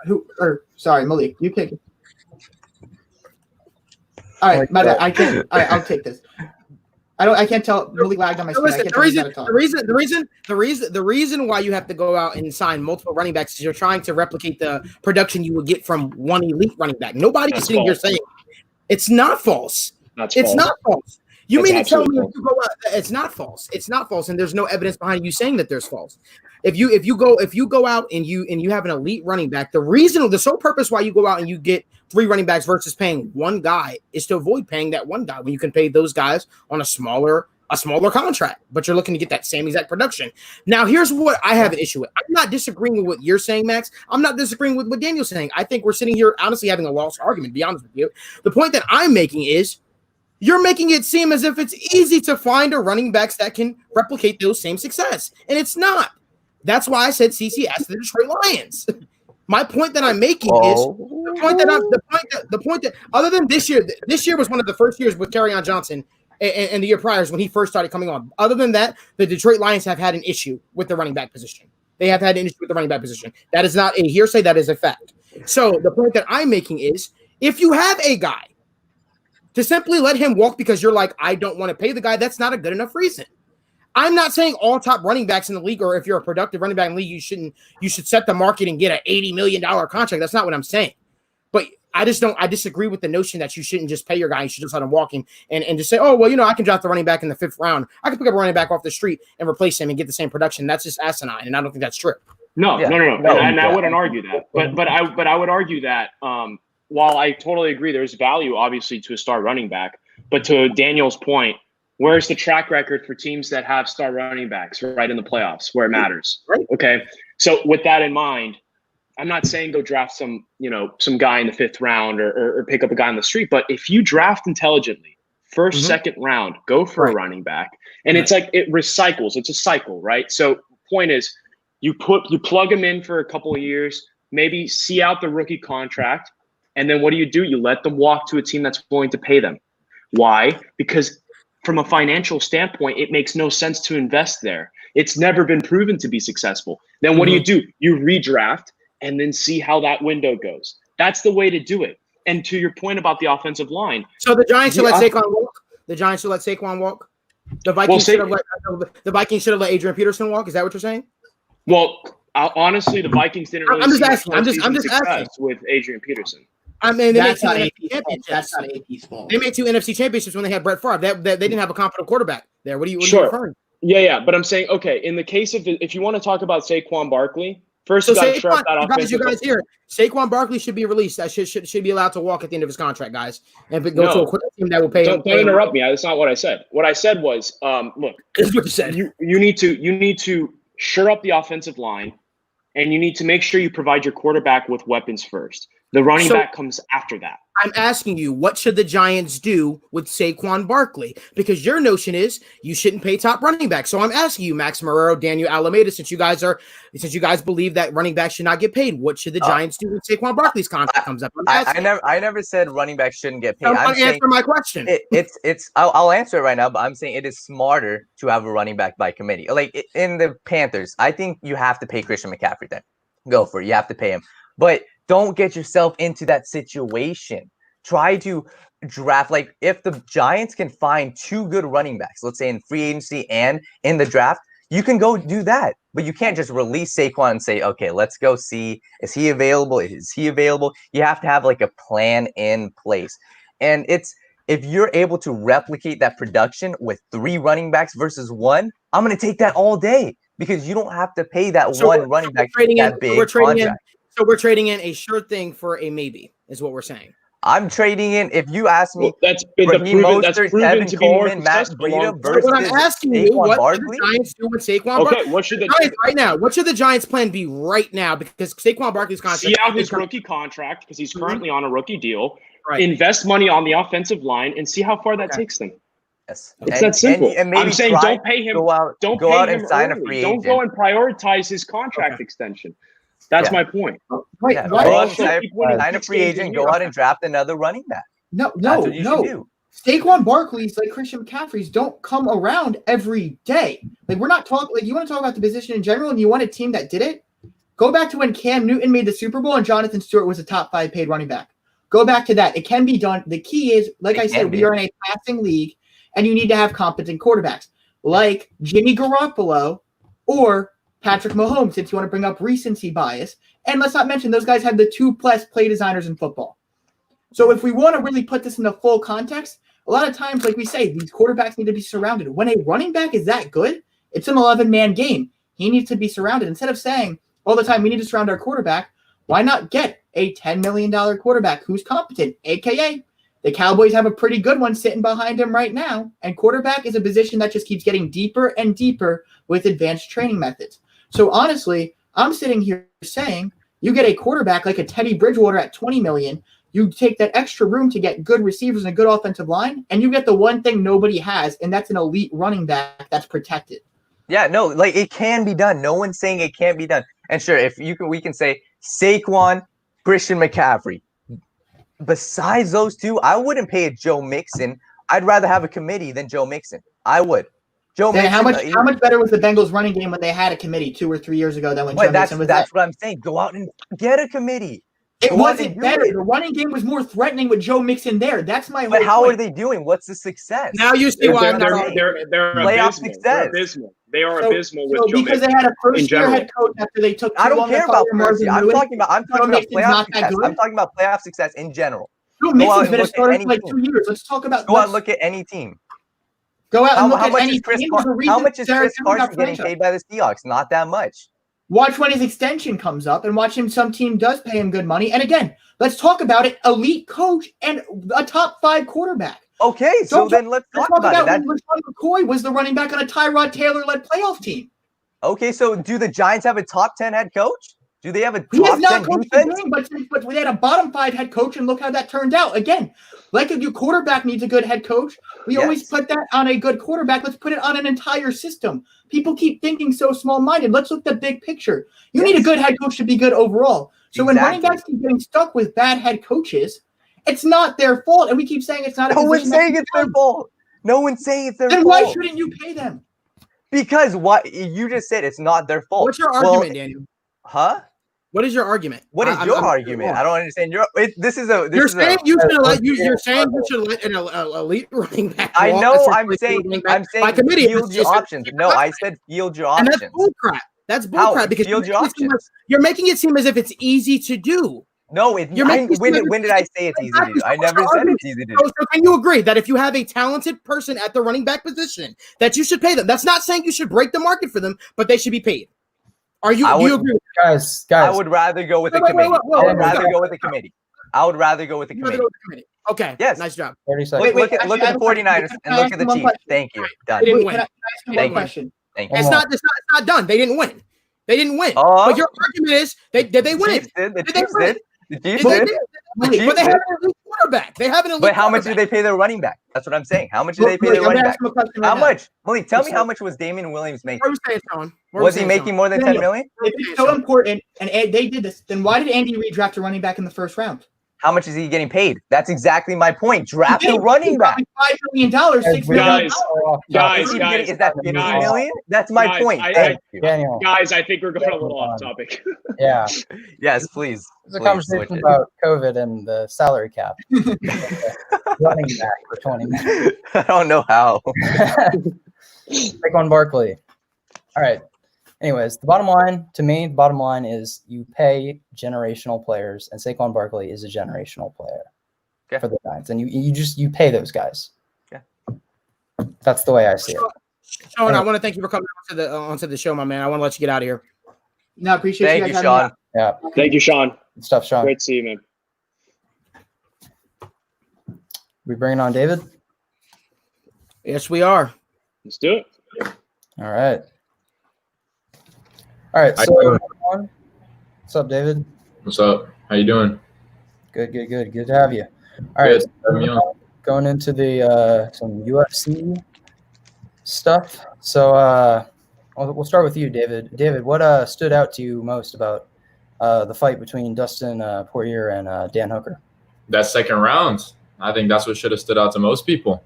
Sorry, Malik, you take it. All right, my bad. I can't. All right, I'll take this. I can't tell. Malik lagged on my screen. I can't tell he's gotta talk. The reason why you have to go out and sign multiple running backs is you're trying to replicate the production you would get from one elite running back. Nobody is sitting here saying it's not false. It's not false. You mean to tell me if you go out, it's not false? It's not false, and there's no evidence behind you saying that there's false. If you go out and you have an elite running back, the sole purpose why you go out and you get 3 running backs versus paying one guy is to avoid paying that one guy when you can pay those guys on a smaller contract, but you're looking to get that same exact production. Now, here's what I have an issue with. I'm not disagreeing with what you're saying, Max. I'm not disagreeing with what Daniel's saying. I think we're sitting here honestly having a lost argument, to be honest with you. The point that I'm making is you're making it seem as if it's easy to find a running backs that can replicate those same success, and it's not. That's why I said CCS to the Detroit Lions. My point that I'm making is the point that other than this year was one of the first years with Kerryon Johnson and the year prior when he first started coming on. Other than that, the Detroit Lions have had an issue with the running back position. They have had an issue with the running back position. That is not a hearsay. That is a fact. So the point that I'm making is if you have a guy to simply let him walk because you're like, I don't want to pay the guy, that's not a good enough reason. I'm not saying all top running backs in the league, or if you're a productive running back in the league, you should set the market and get an $80 million contract. That's not what I'm saying. But I disagree with the notion that you shouldn't just pay your guy. You should just let him walk him and just say, oh, well, I can draft the running back in the 5th round. I can pick up a running back off the street and replace him and get the same production. That's just asinine, and I don't think that's true. No. And I wouldn't argue that. But I would argue that while I totally agree there's value, obviously, to a star running back, but to Daniel's point, where's the track record for teams that have star running backs right in the playoffs where it matters? Right. Okay. So with that in mind, I'm not saying go draft some guy in the 5th round or pick up a guy on the street, but if you draft intelligently, first, second round, go for a running back. And it's like it recycles. It's a cycle, right? So point is you plug him in for a couple of years, maybe see out the rookie contract, and then what do? You let them walk to a team that's willing to pay them. Why? Because from a financial standpoint, it makes no sense to invest there. It's never been proven to be successful. Then what do? You redraft and then see how that window goes. That's the way to do it. And to your point about the offensive line. So the Giants should let Saquon walk? The Giants should let Saquon walk? The Vikings should have let Adrian Peterson walk? Is that what you're saying? Well, honestly, the Vikings didn't really I'm just asking with Adrian Peterson. I mean, That's not AP's fault. They made 2 NFC championships when they had Brett Favre. They didn't have a competent quarterback there. What are you referring to? Yeah. But I'm saying, okay, in the case of if you want to talk about Saquon Barkley, first you got to shut that offensive. You guys here, Saquon Barkley should be released. That should be allowed to walk at the end of his contract, guys, and go to a quick team that will pay him. Don't interrupt me. That's not what I said. What I said was, look, this is what you said. You need to shore up the offensive line, and you need to make sure you provide your quarterback with weapons first. The running back comes after that. I'm asking you, what should the Giants do with Saquon Barkley? Because your notion is you shouldn't pay top running backs. So I'm asking you, Max Marrero, Daniel Alameda, since you guys believe that running backs should not get paid, what should the Giants do when Saquon Barkley's contract comes up? I never said running backs shouldn't get paid. Answer my question. I'll answer it right now, but I'm saying it is smarter to have a running back by committee. Like in the Panthers, I think you have to pay Christian McCaffrey then. Go for it. You have to pay him. But don't get yourself into that situation. Try to draft, like if the Giants can find 2 good running backs, let's say in free agency and in the draft, you can go do that. But you can't just release Saquon and say, okay, let's go see, is he available? Is he available? You have to have like a plan in place. And if you're able to replicate that production with 3 running backs versus 1, I'm going to take that all day because you don't have to pay that one running back that big contract. So we're trading in a sure thing for a maybe, is what we're saying. I'm trading in. If you ask me, that's proven to be more Matt Breida versus what I'm asking you, what Barkley? should the Giants do with Saquon Barkley? Okay, what should the Giants right now? What should the Giants plan be right now? Because Saquon Barkley's contract. See out his rookie contract because he's currently on a rookie deal. Right. Invest money on the offensive line and see how far that takes them. Yes. It's that simple. And maybe I'm saying don't pay him. Go out him and sign early. a free Don't agent. go and prioritize his contract extension. That's my point. Right? Yeah, Why? go out and Also, sign, keep winning sign a 6 free games a agent. year. Go out and draft another running back. No, That's what you should do. Saquon Barkley's like Christian McCaffrey's don't come around every day. Like we're not talking. Like you want to talk about the position in general, and you want a team that did it. Go back to when Cam Newton made the Super Bowl and Jonathan Stewart was a top 5 paid running back. Go back to that. It can be done. The key is, like I said, we are in a passing league, and you need to have competent quarterbacks like Jimmy Garoppolo or Patrick Mahomes, since you want to bring up recency bias. And let's not mention those guys have the 2+ play designers in football. So if we want to really put this into full context, a lot of times, like we say, these quarterbacks need to be surrounded. When a running back is that good, it's an 11-man game. He needs to be surrounded. Instead of saying all the time, we need to surround our quarterback, why not get a $10 million quarterback who's competent, a.k.a. the Cowboys have a pretty good one sitting behind him right now, and quarterback is a position that just keeps getting deeper and deeper with advanced training methods. So honestly, I'm sitting here saying you get a quarterback like a Teddy Bridgewater at $20 million, you take that extra room to get good receivers and a good offensive line, and you get the one thing nobody has, and that's an elite running back that's protected. Yeah, no, like it can be done. No one's saying it can't be done. And sure, if you can, we can say Saquon, Christian McCaffrey. Besides those two, I wouldn't pay a Joe Mixon. I'd rather have a committee than Joe Mixon. I would. Joe Mixon. How much better was the Bengals running game when they had a committee 2 or 3 years ago than when Joe Mixon was there? That's what I'm saying. Go out and get a committee. It wasn't better. The running game was more threatening with Joe Mixon there. That's my whole But how point. are they doing? What's the success? Now you see why I'm not. They're playoff abysmal. success. They're abysmal. They are abysmal with Joe because Mixon. they had a first-year head coach after they took. I don't care about first year. I'm talking about playoff success. I'm talking about playoff success in general. Joe Mixon's been a starter for like 2 years. Let's talk about. Go out and look at any team. Go out and look at any team. team. How much is Chris Carson getting paid by the Seahawks? Not that much. Watch when his extension comes up and watch him. Some team does pay him good money. And again, let's talk about it. Elite coach and a top 5 quarterback. Okay, so then let's talk about it. LeSean McCoy was the running back on a Tyrod Taylor-led playoff team. Okay, so do the Giants have a top 10 head coach? Do they have a top 10 He has not coached the defense? game, but they had a bottom 5 head coach, and look how that turned out. Again, like if your quarterback needs a good head coach, we always put that on a good quarterback. Let's put it on an entire system. People keep thinking so small-minded. Let's look at the big picture. You need a good head coach to be good overall. So when running backs keep getting stuck with bad head coaches, it's not their fault. And we keep saying it's not. No one's saying it's their fault. No one's saying it's their fault. Then why shouldn't you pay them? Because what you just said, it's not their fault. What's your argument, Daniel? Huh? What is your argument? What is your argument? I don't understand. You're saying you should let an elite running back. I know. I'm saying field your options. No, I said field your options. And that's bullcrap. That's bullcrap because you're making it seem as if it's easy to do. No, when did I say it's easy to do? I never said it's easy to do. So can you agree that if you have a talented person at the running back position, that you should pay them? That's not saying you should break the market for them, but they should be paid. Do you agree? Guys. I would rather go with the committee. I would rather go with the committee. Okay. Yes. Nice job. 30 seconds. Look at the 49ers and look at the Chiefs. Thank you. Done. They didn't win. Can I ask you one question? Thank you. It's not done. They didn't win. But your argument is, did they win? The Chiefs did. The Chiefs But did. they have an elite quarterback. But how much did they pay their running back? That's what I'm saying. How much did they pay their running back? How much? Malik, tell me how much was Damian Williams making? Was he making more than $10 million? If it's so important, and they did this, then why did Andy Reid draft a running back in the first round? How much is he getting paid? That's exactly my point. Draft a running back. $5 million, $6 million. Guys, is that $50 million? That's my point. Thank you. Daniel. Guys, I think we're going a little off topic. Yeah. Yes, please. It's a conversation about COVID and the salary cap. Running back for 20 minutes. I don't know how. Saquon Barkley. All right. Anyways, the bottom line is you pay generational players, and Saquon Barkley is a generational player for the Giants, and you pay those guys. Yeah, that's the way I see it. Sean, I want to thank you for coming onto the show, my man. I want to let you get out of here. No, appreciate you guys. Sean. Yeah. Thank you, Sean. Good stuff, Sean. Great to see you, man. We bringing on David? Yes, we are. Let's do it. All right. So what's up, David? What's up? How you doing? Good to have you. All right. Have me on. going into the some UFC stuff. So we'll start with you, David. David, what stood out to you most about the fight between Dustin Poirier and Dan Hooker? That second round, I think that's what should have stood out to most people.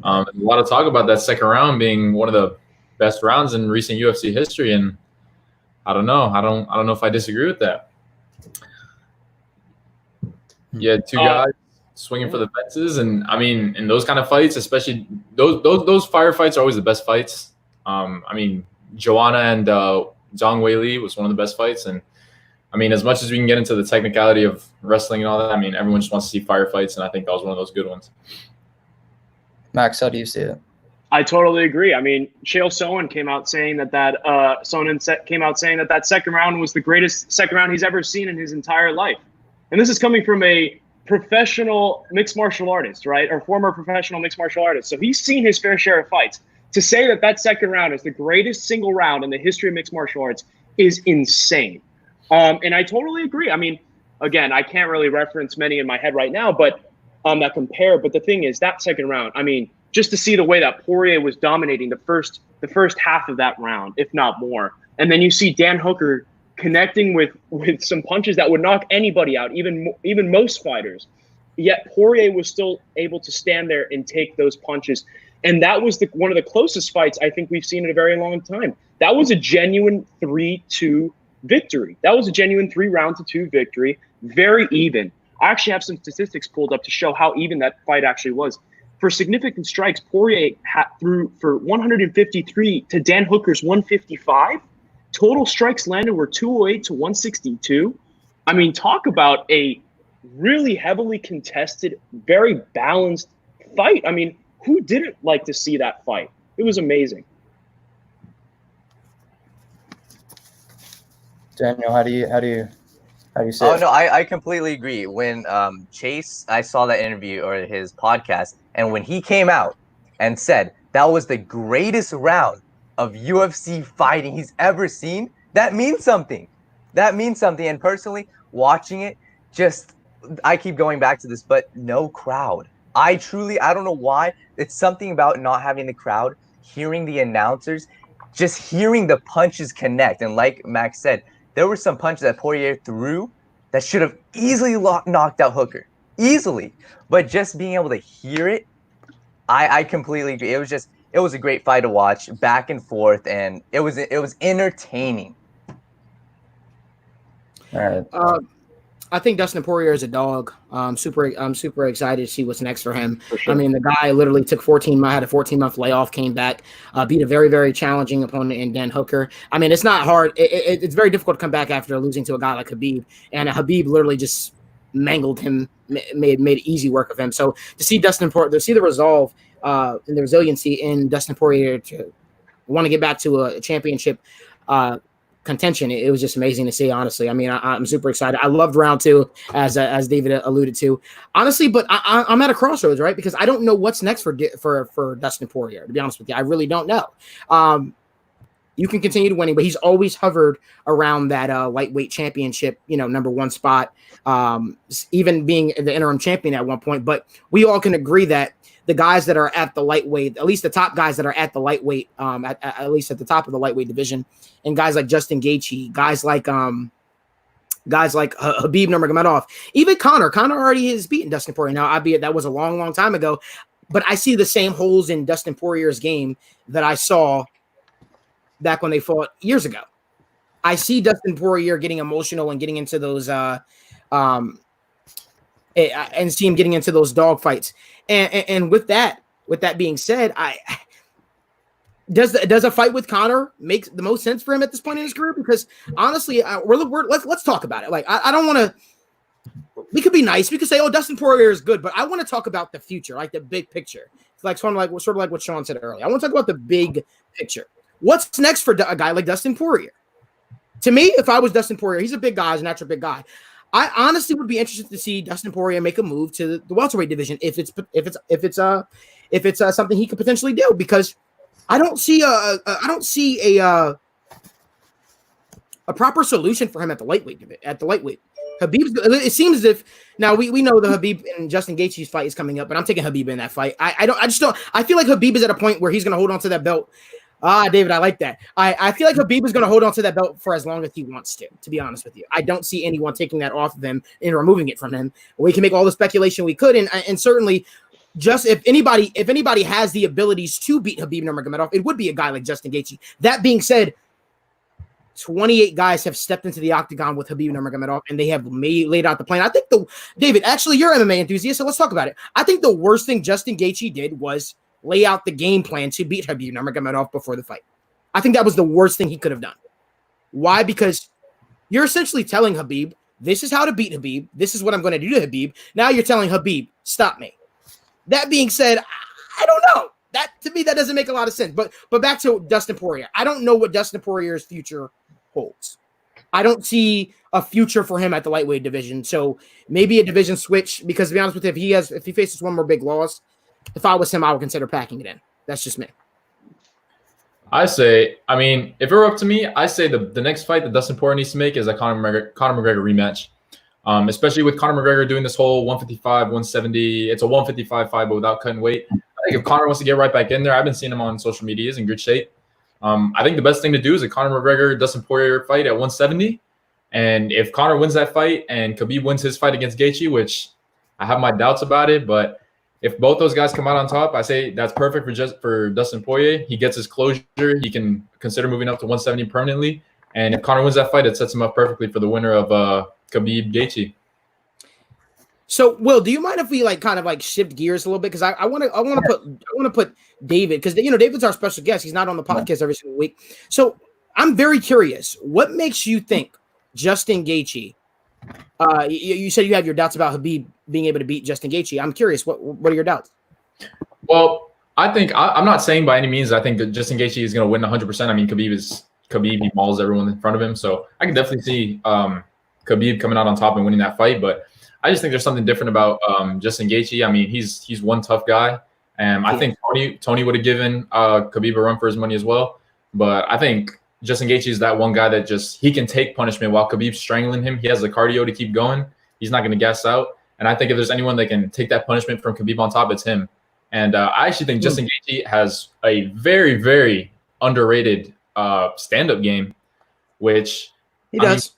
A lot of talk about that second round being one of the best rounds in recent UFC history, and I don't know. I don't know if I disagree with that. Yeah, two guys swinging for the fences, and I mean, in those kind of fights, especially those firefights are always the best fights. I mean, Joanna and Zhang Weili was one of the best fights, and I mean, as much as we can get into the technicality of wrestling and all that, I mean, everyone just wants to see firefights, and I think that was one of those good ones. Max, how do you see it? I totally agree. I mean, Chael Sonnen came out saying that second round was the greatest second round he's ever seen in his entire life. And this is coming from a professional mixed martial artist, right? Or former professional mixed martial artist. So he's seen his fair share of fights. To say that second round is the greatest single round in the history of mixed martial arts is insane. And I totally agree. I mean, again, I can't really reference many in my head right now, but that compare. But the thing is, that second round, I mean, just to see the way that Poirier was dominating the first half of that round, if not more. And then you see Dan Hooker connecting with some punches that would knock anybody out, even most fighters. Yet Poirier was still able to stand there and take those punches. And that was one of the closest fights I think we've seen in a very long time. That was a genuine 3-2 victory. That was a genuine 3-2 victory. Very even. I actually have some statistics pulled up to show how even that fight actually was. For significant strikes, Poirier threw for 153 to Dan Hooker's 155. Total strikes landed were 208 to 162. I mean, talk about a really heavily contested, very balanced fight. I mean, who didn't like to see that fight? It was amazing. Daniel, how do you say Oh it? no, I completely agree. When Chase, I saw that interview or his podcast, and when he came out and said that was the greatest round of UFC fighting he's ever seen, that means something. That means something. And personally, watching it, I keep going back to this, but no crowd. I don't know why. It's something about not having the crowd, hearing the announcers, just hearing the punches connect. And like Max said, there were some punches that Poirier threw that should have easily knocked out Hooker. Easily. But just being able to hear it, I completely agree. It was a great fight to watch, back and forth, and it was entertaining. All right. I think Dustin Poirier is a dog. I'm super excited to see what's next for him. For sure. I mean, the guy literally took had a 14-month layoff, came back, beat a very, very challenging opponent in Dan Hooker. I mean, it's not hard. It's very difficult to come back after losing to a guy like Khabib, and Khabib literally just mangled him, made easy work of him. So to see to see the resolve and the resiliency in Dustin Poirier to want to get back to a championship contention, it was just amazing to see, honestly. I mean, I'm super excited. I loved round 2, as David alluded to, honestly, but I'm at a crossroads, right? Because I don't know what's next for Dustin Poirier, to be honest with you. I really don't know. You can continue to winning, but he's always hovered around that lightweight championship, number 1 spot, even being the interim champion at one point. But we all can agree that the guys that are at the lightweight, at least the top guys that are at the lightweight, at least at the top of the lightweight division, and guys like Justin Gaethje, guys like Habib Nurmagomedov, even Conor already has beaten Dustin Poirier. Now, albeit that was a long, long time ago, but I see the same holes in Dustin Poirier's game that I saw back when they fought years ago. I see Dustin Poirier getting emotional and getting into those and see him getting into those dog fights. And with that being said, does a fight with Conor make the most sense for him at this point in his career? Because honestly, let's talk about it. Like, I don't want to. We could be nice. We could say, "Oh, Dustin Poirier is good," but I want to talk about the future, like the big picture. It's like sort of like what Sean said earlier. I want to talk about the big picture. What's next for a guy like Dustin Poirier? To me, if I was Dustin Poirier, he's a big guy, he's a natural big guy. I honestly would be interested to see Dustin Poirier make a move to the welterweight division if it's something he could potentially do, because I don't see a proper solution for him at the lightweight It seems as if now we know the Khabib and Justin Gaethje's fight is coming up, but I'm taking Khabib in that fight. I just don't. I feel like Khabib is at a point where he's going to hold on to that belt. David, I like that. I feel like Khabib is going to hold on to that belt for as long as he wants to be honest with you. I don't see anyone taking that off of him and removing it from him. We can make all the speculation we could, and certainly just if anybody has the abilities to beat Khabib Nurmagomedov, it would be a guy like Justin Gaethje. That being said, 28 guys have stepped into the octagon with Khabib Nurmagomedov, and they have laid out the plan. I think David, actually, you're an MMA enthusiast, so let's talk about it. I think the worst thing Justin Gaethje did was lay out the game plan to beat Khabib Nurmagomedov before the fight. I think that was the worst thing he could have done. Why? Because you're essentially telling Khabib, this is how to beat Khabib. This is what I'm going to do to Khabib. Now you're telling Khabib, stop me. That being said, I don't know. That to me, that doesn't make a lot of sense. But back to Dustin Poirier. I don't know what Dustin Poirier's future holds. I don't see a future for him at the lightweight division. So maybe a division switch, because to be honest with you, if he faces one more big loss, if I was him, I would consider packing it in. That's just me. If it were up to me, I say the next fight that Dustin Poirier needs to make is a Conor McGregor rematch. Especially with Conor McGregor doing this whole 155, 170. It's a 155 fight, but without cutting weight. I think if Conor wants to get right back in there, I've been seeing him on social media. He's in good shape. I think the best thing to do is a Conor McGregor Dustin Poirier fight at 170. And if Conor wins that fight and Khabib wins his fight against Gaethje, which I have my doubts about it, but if both those guys come out on top, I say that's perfect for Dustin Poirier. He gets his closure. He can consider moving up to 170 permanently. And if Conor wins that fight, it sets him up perfectly for the winner of Khabib Gaethje. So, Will, do you mind if we shift gears a little bit? Because I want to put David, because David's our special guest. He's not on the podcast every single week. So I'm very curious. What makes you think Justin Gaethje? You said you have your doubts about Khabib being able to beat Justin Gaethje. I'm curious. What are your doubts? Well, I think I'm not saying by any means I think that Justin Gaethje is going to win 100%. I mean, Khabib, he mauls everyone in front of him. So I can definitely see Khabib coming out on top and winning that fight. But I just think there's something different about Justin Gaethje. I mean, he's one tough guy. And I think Tony would have given Khabib a run for his money as well. But I think Justin Gaethje is that one guy that he can take punishment while Khabib's strangling him. He has the cardio to keep going. He's not going to gas out. And I think if there's anyone that can take that punishment from Khabib on top, it's him. And I actually think Justin Gaethje has a very, very underrated stand-up game, which he does.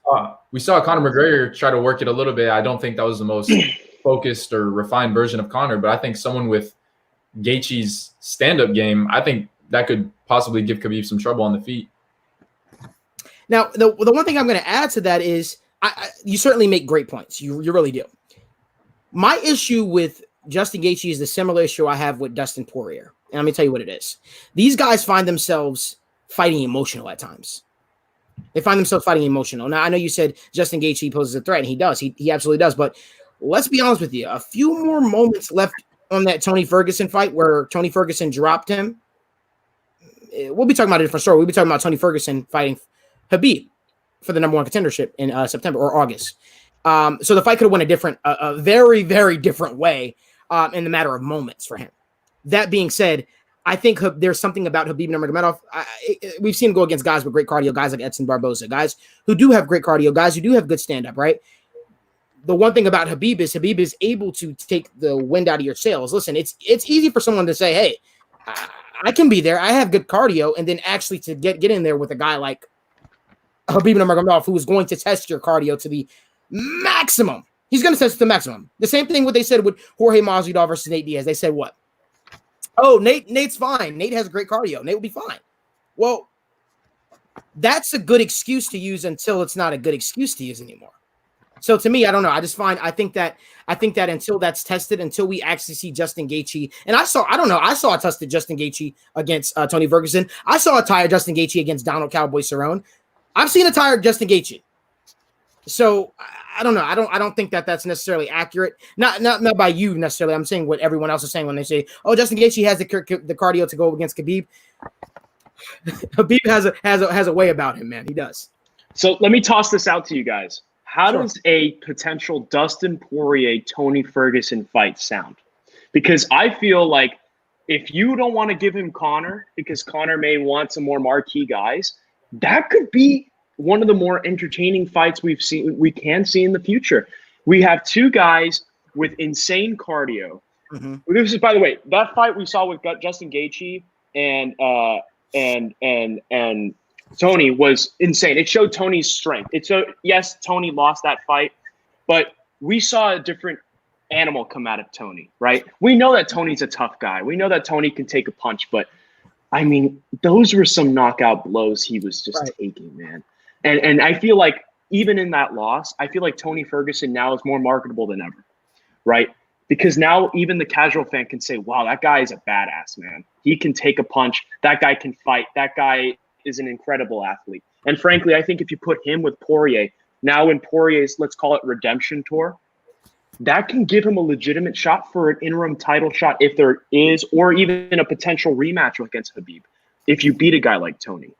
We saw Conor McGregor try to work it a little bit. I don't think that was the most focused or refined version of Conor, but I think someone with Gaethje's stand-up game, I think that could possibly give Khabib some trouble on the feet. Now, the one thing I'm going to add to that is you certainly make great points. You really do. My issue with Justin Gaethje is the similar issue I have with Dustin Poirier. And let me tell you what it is. These guys find themselves fighting emotional at times. They find themselves fighting emotional. Now, I know you said Justin Gaethje poses a threat, and he does. He absolutely does. But let's be honest with you. A few more moments left on that Tony Ferguson fight where Tony Ferguson dropped him. We'll be talking about a different story. We'll be talking about Tony Ferguson fighting Khabib for the number one contendership in September or August. So the fight could have went a very, very different way in the matter of moments for him. That being said, I think there's something about Khabib Nurmagomedov. We've seen him go against guys with great cardio, guys like Edson Barboza, guys who do have great cardio, guys who do have good stand-up, right? The one thing about Khabib is able to take the wind out of your sails. Listen, it's easy for someone to say, hey, I can be there. I have good cardio. And then actually to get in there with a guy like Khabib Nurmagomedov, who is going to test your cardio to the maximum. He's going to test it to the maximum. The same thing what they said with Jorge Masvidal versus Nate Diaz. They said what? Oh, Nate's fine. Nate has great cardio. Nate will be fine. Well, that's a good excuse to use until it's not a good excuse to use anymore. So to me, I don't know. I think that until that's tested, until we actually see Justin Gaethje, and I saw a tested Justin Gaethje against Tony Ferguson. I saw a tired Justin Gaethje against Donald Cowboy Cerrone. I've seen a tired Justin Gaethje. So I don't know. I don't think that that's necessarily accurate. Not by you necessarily. I'm saying what everyone else is saying when they say, "Oh, Justin Gaethje has the cardio to go against Khabib." Khabib has a way about him, man. He does. So let me toss this out to you guys. How does a potential Dustin Poirier Tony Ferguson fight sound? Because I feel like if you don't want to give him Conor, because Conor may want some more marquee guys, that could be one of the more entertaining fights we can see in the future. We have two guys with insane cardio. Mm-hmm. This is, by the way, that fight we saw with Justin Gaethje and Tony was insane. It showed Tony's strength. Yes, Tony lost that fight, but we saw a different animal come out of Tony, right? We know that Tony's a tough guy. We know that Tony can take a punch, but I mean, those were some knockout blows he was just taking, man. And I feel like even in that loss, I feel like Tony Ferguson now is more marketable than ever, right? Because now even the casual fan can say, wow, that guy is a badass, man. He can take a punch. That guy can fight. That guy is an incredible athlete. And frankly, I think if you put him with Poirier, now in Poirier's, let's call it redemption tour, that can give him a legitimate shot for an interim title shot if there is, or even a potential rematch against Khabib if you beat a guy like Tony.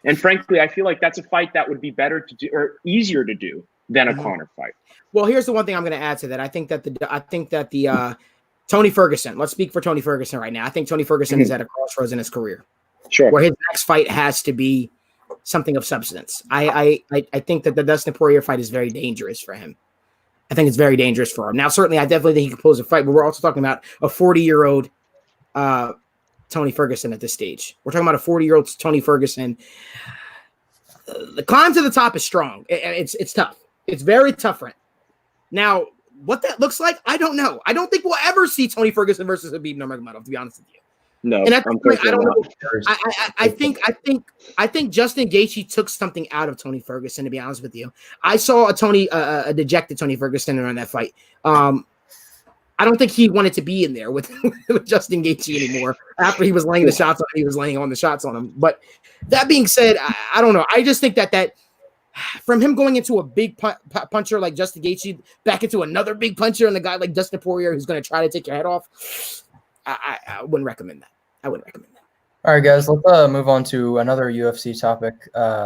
And frankly, I feel like that's a fight that would be better to do or easier to do than a Conor fight. Well, here's the one thing I'm going to add to that. I think that the Tony Ferguson. Let's speak for Tony Ferguson right now. I think Tony Ferguson is at a crossroads in his career, where his next fight has to be something of substance. I think that the Dustin Poirier fight is very dangerous for him. I think it's very dangerous for him. Now, certainly, I definitely think he can pose a fight, but we're also talking about a 40-year-old Tony Ferguson at this stage. We're talking about a 40-year-old Tony Ferguson. The climb to the top is strong. It's tough. It's very tough for him. Now, what that looks like, I don't know. I don't think we'll ever see Tony Ferguson versus Khabib Nurmagomedov, to be honest with you. No, and I don't know. I think Justin Gaethje took something out of Tony Ferguson. To be honest with you, I saw a dejected Tony Ferguson around that fight. I don't think he wanted to be in there with Justin Gaethje anymore. After he was laying the shots on him, he was laying on the shots on him. But that being said, I don't know. I just think that from him going into a big puncher like Justin Gaethje back into another big puncher and a guy like Dustin Poirier who's going to try to take your head off, I wouldn't recommend that. I wouldn't recommend that. All right, guys, let's move on to another UFC topic.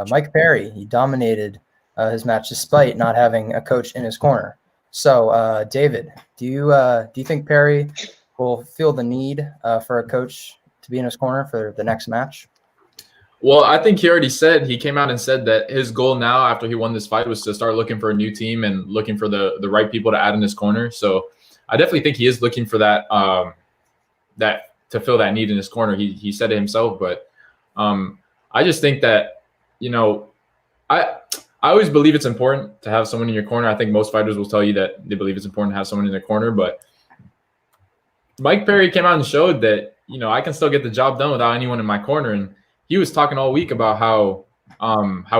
Mike Perry, he dominated his match despite not having a coach in his corner. So, David, do you think Perry will feel the need for a coach to be in his corner for the next match? Well, I think he came out and said that his goal now after he won this fight was to start looking for a new team and looking for the right people to add in his corner. So I definitely think he is looking for that to fill that need in his corner. He said it himself, but I just think that, I always believe it's important to have someone in your corner. I think most fighters will tell you that they believe it's important to have someone in their corner, but Mike Perry came out and showed that, I can still get the job done without anyone in my corner. And he was talking all week about how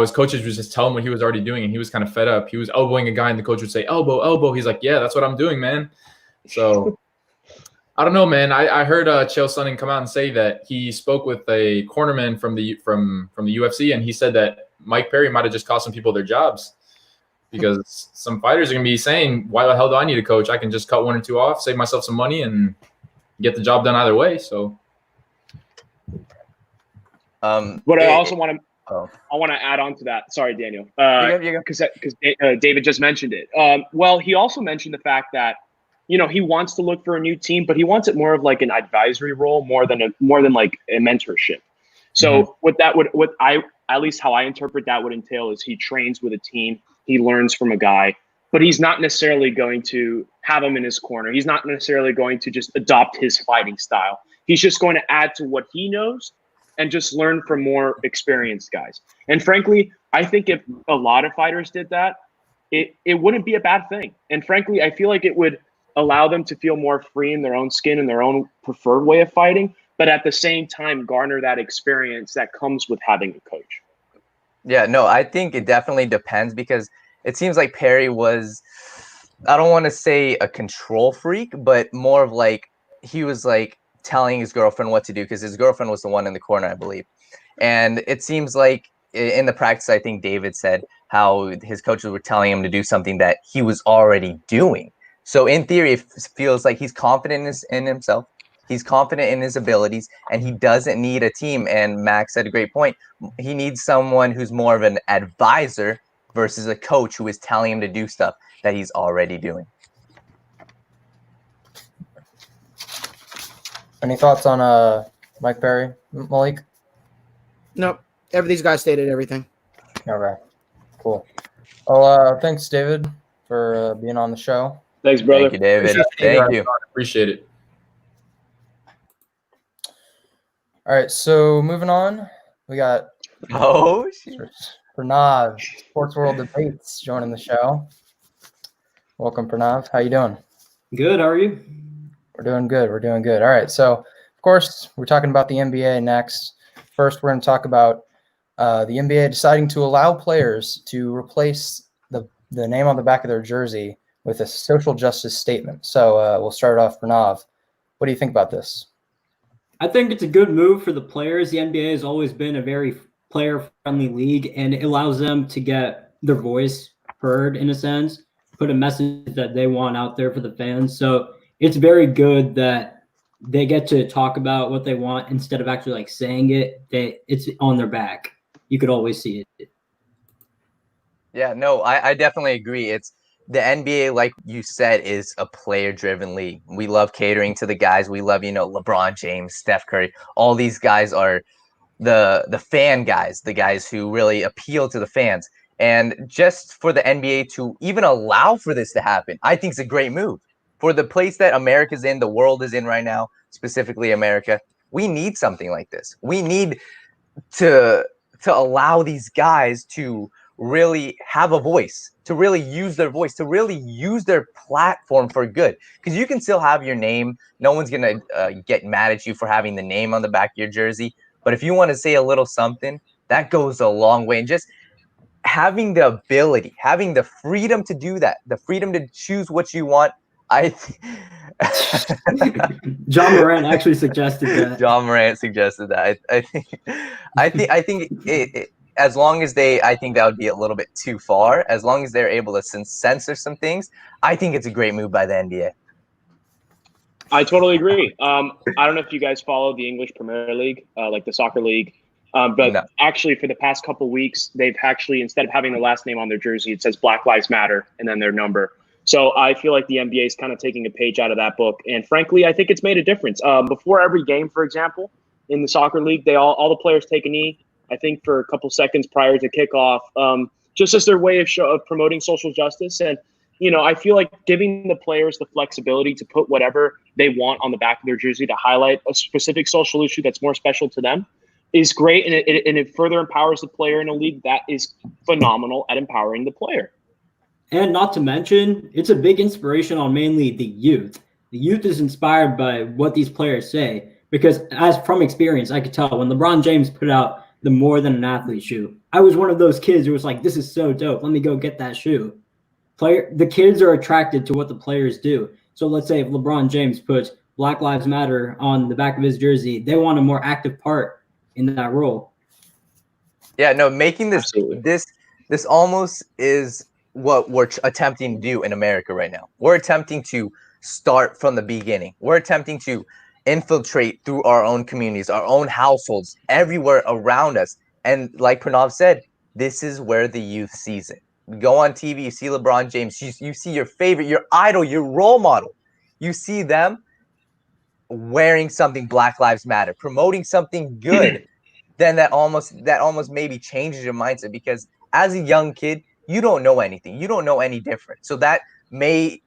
his coaches would just tell him what he was already doing, and he was kind of fed up. He was elbowing a guy, and the coach would say, elbow, elbow. He's like, yeah, that's what I'm doing, man. So I don't know, man. I heard Chael Sonnen come out and say that he spoke with a cornerman from the UFC, and he said that Mike Perry might have just cost some people their jobs because some fighters are going to be saying, why the hell do I need a coach? I can just cut one or two off, save myself some money, and get the job done either way. So. But I also want to add on to that. Sorry, Daniel, because David just mentioned it. Well, he also mentioned the fact that he wants to look for a new team, but he wants it more of like an advisory role, more than like a mentorship. So at least how I interpret that would entail is he trains with a team, he learns from a guy, but he's not necessarily going to have him in his corner. He's not necessarily going to just adopt his fighting style. He's just going to add to what he knows and just learn from more experienced guys. And frankly, I think if a lot of fighters did that, it wouldn't be a bad thing. And frankly, I feel like it would allow them to feel more free in their own skin and their own preferred way of fighting, but at the same time, garner that experience that comes with having a coach. Yeah, no, I think it definitely depends because it seems like Perry was, I don't want to say a control freak, but more of like, he was like, telling his girlfriend what to do because his girlfriend was the one in the corner, I believe. And it seems like in the practice, I think David said how his coaches were telling him to do something that he was already doing. So in theory, it feels like he's confident in himself. He's confident in his abilities, and he doesn't need a team. And Max said a great point. He needs someone who's more of an advisor versus a coach who is telling him to do stuff that he's already doing. Any thoughts on Mike Perry, Malik? Nope. These guys stated everything. All right. Cool. Well, thanks, David, for being on the show. Thanks, brother. Thank you, David. Appreciate Thank you. Appreciate it. All right, so moving on, we got Oh, shit. Pranav, Sports World Debates, joining the show. Welcome, Pranav. How you doing? Good. How are you? We're doing good. We're doing good. All right. So, of course, we're talking about the NBA next. First, we're going to talk about the NBA deciding to allow players to replace the name on the back of their jersey with a social justice statement. So we'll start off, Pranav. What do you think about this? I think it's a good move for the players. The NBA has always been a very player-friendly league, and it allows them to get their voice heard in a sense, put a message that they want out there for the fans. So it's very good that they get to talk about what they want instead of actually like saying it. It's on their back. You could always see it. Yeah, no, I definitely agree. It's the NBA, like you said, is a player-driven league. We love catering to the guys. We love, LeBron James, Steph Curry. All these guys are the fan guys, the guys who really appeal to the fans. And just for the NBA to even allow for this to happen, I think it's a great move. For the place that America's in, the world is in right now, specifically America, we need something like this. We need to allow these guys to really have a voice, to really use their voice, to really use their platform for good. Because you can still have your name. No one's going to get mad at you for having the name on the back of your jersey. But if you want to say a little something, that goes a long way. And just having the ability, having the freedom to do that, the freedom to choose what you want, John Morant actually suggested that. John Morant suggested that. I think it as long as I think that would be a little bit too far. As long as they're able to censor some things, I think it's a great move by the NBA. I totally agree. I don't know if you guys follow the English Premier League, like the soccer league, but No. actually for the past couple weeks, they've actually, instead of having their last name on their jersey, it says Black Lives Matter and then their number. So I feel like the NBA is kind of taking a page out of that book. And frankly, I think it's made a difference. Before every game, for example, in the soccer league, all the players take a knee, I think for a couple seconds prior to kickoff, just as their way of promoting social justice. And, I feel like giving the players the flexibility to put whatever they want on the back of their jersey to highlight a specific social issue that's more special to them is great. And it further empowers the player in a league that is phenomenal at empowering the player. And not to mention, it's a big inspiration on mainly the youth. The youth is inspired by what these players say because as from experience, I could tell when LeBron James put out the More Than an Athlete shoe, I was one of those kids who was like, this is so dope. Let me go get that shoe. The kids are attracted to what the players do. So let's say if LeBron James puts Black Lives Matter on the back of his jersey, they want a more active part in that role. Yeah, no, making this Absolutely. this almost is what we're attempting to do in America right now. We're attempting to start from the beginning. We're attempting to infiltrate through our own communities, our own households, everywhere around us. And like Pranav said, this is where the youth sees it. Go on TV, you see LeBron James, you see your favorite, your idol, your role model. You see them wearing something Black Lives Matter, promoting something good. Then that almost maybe changes your mindset because as a young kid, you don't know anything. You don't know any different. So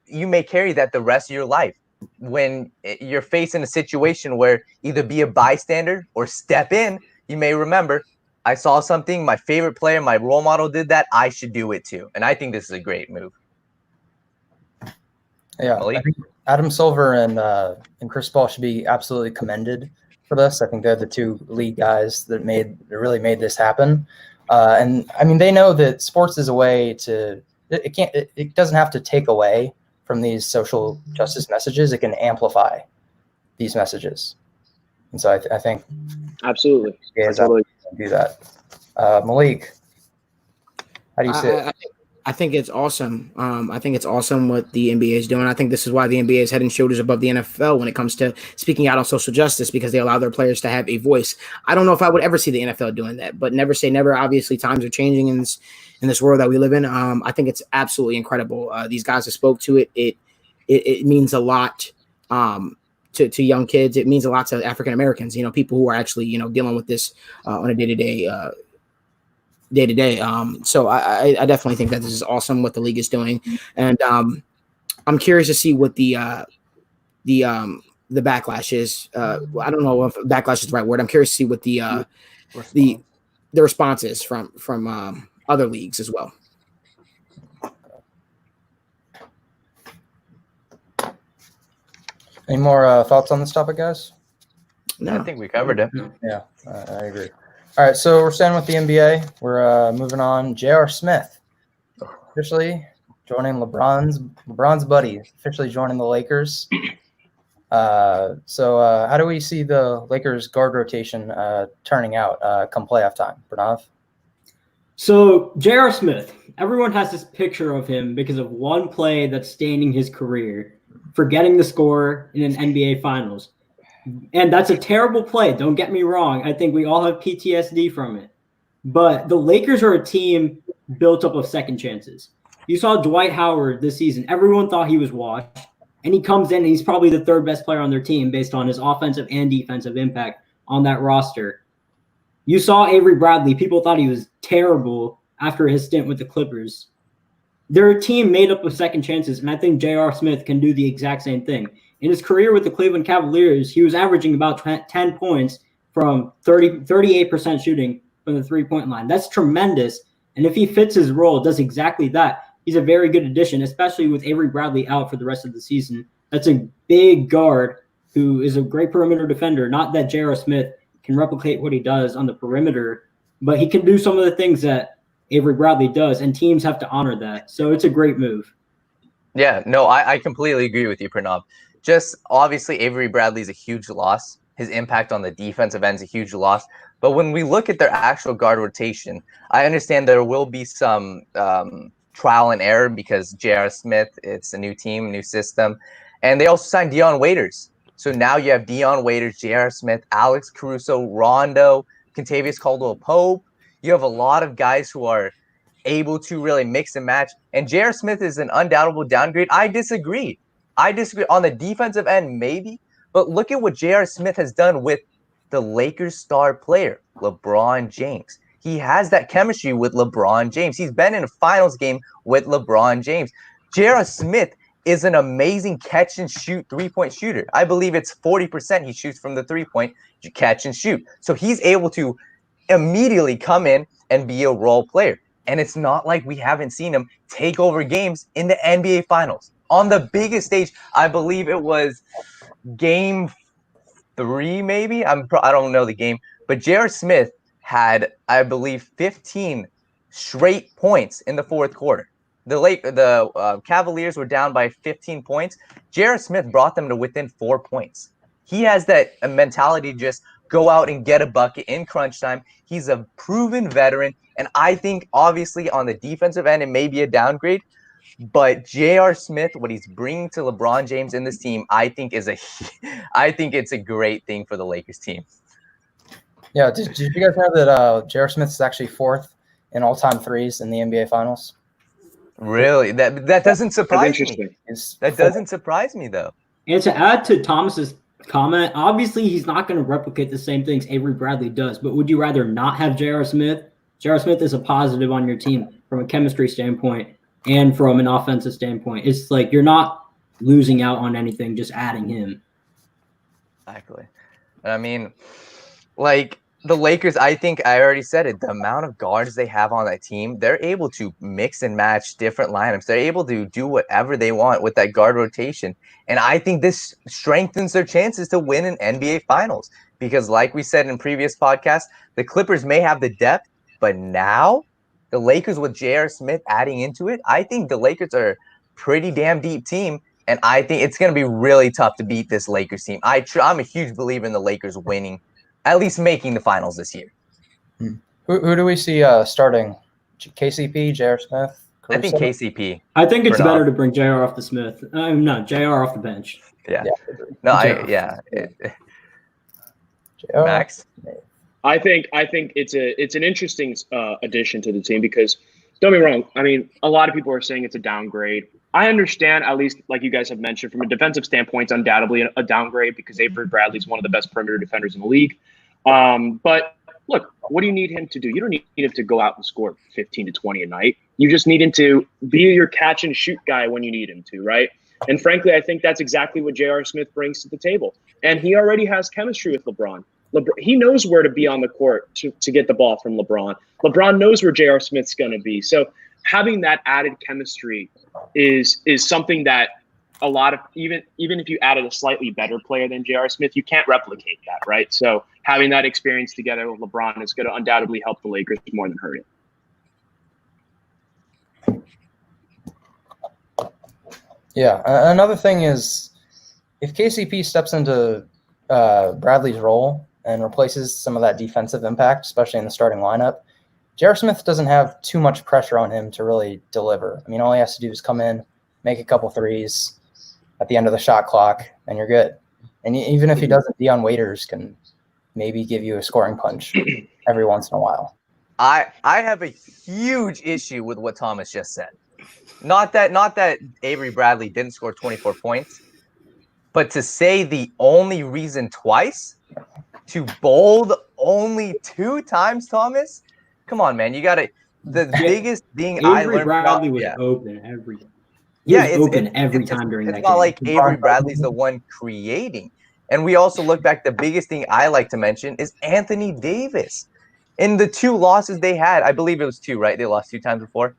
you may carry that the rest of your life. When you're facing a situation where either be a bystander or step in, you may remember, I saw something, my favorite player, my role model did that, I should do it too. And I think this is a great move. Yeah, I think Adam Silver and Chris Paul should be absolutely commended for this. I think they're the two lead guys that really made this happen. And I mean, they know that sports is a way to it doesn't have to take away from these social justice messages. It can amplify these messages. And so I think Absolutely. guys totally do that. Malik, how do you see it? I think it's awesome. I think it's awesome what the NBA is doing. I think this is why the NBA is head and shoulders above the NFL when it comes to speaking out on social justice because they allow their players to have a voice. I don't know if I would ever see the NFL doing that, but never say never. Obviously, times are changing in this world that we live in. I think it's absolutely incredible. These guys have spoke to it. It means a lot to young kids. It means a lot to African Americans. People who are actually dealing with this on a day-to-day day to day. So I definitely think that this is awesome what the league is doing, and I'm curious to see what the backlash is. I don't know if backlash is the right word. I'm curious to see what the response is from other leagues as well. Any more thoughts on this topic, guys? No. I think we covered it. Yeah, I agree. All right, so we're staying with the NBA. We're moving on. J.R. Smith officially joining LeBron's buddy, officially joining the Lakers. So how do we see the Lakers guard rotation turning out come playoff time, Pranav? So J.R. Smith, everyone has this picture of him because of one play that's staining his career, forgetting the score in an NBA Finals. And that's a terrible play. Don't get me wrong. I think we all have PTSD from it. But the Lakers are a team built up of second chances. You saw Dwight Howard this season. Everyone thought he was washed. And he comes in and he's probably the third best player on their team based on his offensive and defensive impact on that roster. You saw Avery Bradley. People thought he was terrible after his stint with the Clippers. They're a team made up of second chances, and I think J.R. Smith can do the exact same thing. In his career with the Cleveland Cavaliers, he was averaging about 10 points from 38% shooting from the three-point line. That's tremendous. And if he fits his role, does exactly that, he's a very good addition, especially with Avery Bradley out for the rest of the season. That's a big guard who is a great perimeter defender. Not that J.R. Smith can replicate what he does on the perimeter, but he can do some of the things that Avery Bradley does, and teams have to honor that. So it's a great move. Yeah, no, I completely agree with you, Pranav. Just obviously, Avery Bradley is a huge loss. His impact on the defensive end is a huge loss. But when we look at their actual guard rotation, I understand there will be some trial and error because J.R. Smith, it's a new team, new system. And they also signed Dion Waiters. So now you have Dion Waiters, J.R. Smith, Alex Caruso, Rondo, Kentavious Caldwell-Pope. You have a lot of guys who are able to really mix and match. And J.R. Smith is an undoubtable downgrade. I disagree. On the defensive end, maybe. But look at what J.R. Smith has done with the Lakers star player, LeBron James. He has that chemistry with LeBron James. He's been in a finals game with LeBron James. J.R. Smith is an amazing catch and shoot three-point shooter. I believe it's 40% he shoots from the three-point catch and shoot. So he's able to immediately come in and be a role player. And it's not like we haven't seen him take over games in the NBA Finals. On the biggest stage, I believe it was Game 3, maybe? I don't know the game. But J.R. Smith had, I believe, 15 straight points in the fourth quarter. The Cavaliers were down by 15 points. J.R. Smith brought them to within 4 points. He has that mentality to just go out and get a bucket in crunch time. He's a proven veteran. And I think, obviously, on the defensive end, it may be a downgrade. But J.R. Smith, what he's bringing to LeBron James in this team, I think it's a great thing for the Lakers team. Yeah, did you guys know that J.R. Smith is actually fourth in all-time threes in the NBA Finals? Really? That doesn't surprise me. That doesn't surprise me, though. And to add to Thomas's comment, obviously he's not going to replicate the same things Avery Bradley does, but would you rather not have J.R. Smith? J.R. Smith is a positive on your team from a chemistry standpoint and from an offensive standpoint. It's like you're not losing out on anything, just adding him. Exactly. I mean, like the Lakers, I think I already said it, the amount of guards they have on that team, they're able to mix and match different lineups. They're able to do whatever they want with that guard rotation. And I think this strengthens their chances to win an NBA Finals because like we said in previous podcasts, the Clippers may have the depth, but now the Lakers with J.R. Smith adding into it, I think the Lakers are a pretty damn deep team. And I think it's going to be really tough to beat this Lakers team. I'm a huge believer in the Lakers winning, at least making the finals this year. Who do we see starting? KCP, J.R. Smith? Caruso? I think KCP. I think it's better to bring J.R. off the Smith. No, J.R. off the bench. Yeah. Max? I think it's an interesting addition to the team because don't get me wrong. I mean, a lot of people are saying it's a downgrade. I understand, at least like you guys have mentioned, from a defensive standpoint, it's undoubtedly a downgrade because Avery Bradley is one of the best perimeter defenders in the league. But look, what do you need him to do? You don't need him to go out and score 15 to 20 a night. You just need him to be your catch and shoot guy when you need him to, right? And frankly, I think that's exactly what J.R. Smith brings to the table. And he already has chemistry with LeBron. He knows where to be on the court to get the ball from LeBron. LeBron knows where J.R. Smith's going to be. So having that added chemistry is something that a lot of, even if you added a slightly better player than J.R. Smith, you can't replicate that, right? So having that experience together with LeBron is going to undoubtedly help the Lakers more than hurt it. Yeah. Another thing is, if KCP steps into Bradley's role and replaces some of that defensive impact, especially in the starting lineup, J.R. Smith doesn't have too much pressure on him to really deliver. I mean, all he has to do is come in, make a couple threes at the end of the shot clock, and you're good. And even if he doesn't, Dion Waiters can maybe give you a scoring punch every once in a while. I have a huge issue with what Thomas just said. Not that Avery Bradley didn't score 24 points, but to say the only reason twice, to bold only 2 times, Thomas? Come on, man. You got to – the biggest thing I learned Bradley was open every time. Every time during that game. It's not like Avery Bradley's the one creating. And we also look back, the biggest thing I like to mention is Anthony Davis. In the 2 losses they had, I believe it was 2, right? They lost 2 times before.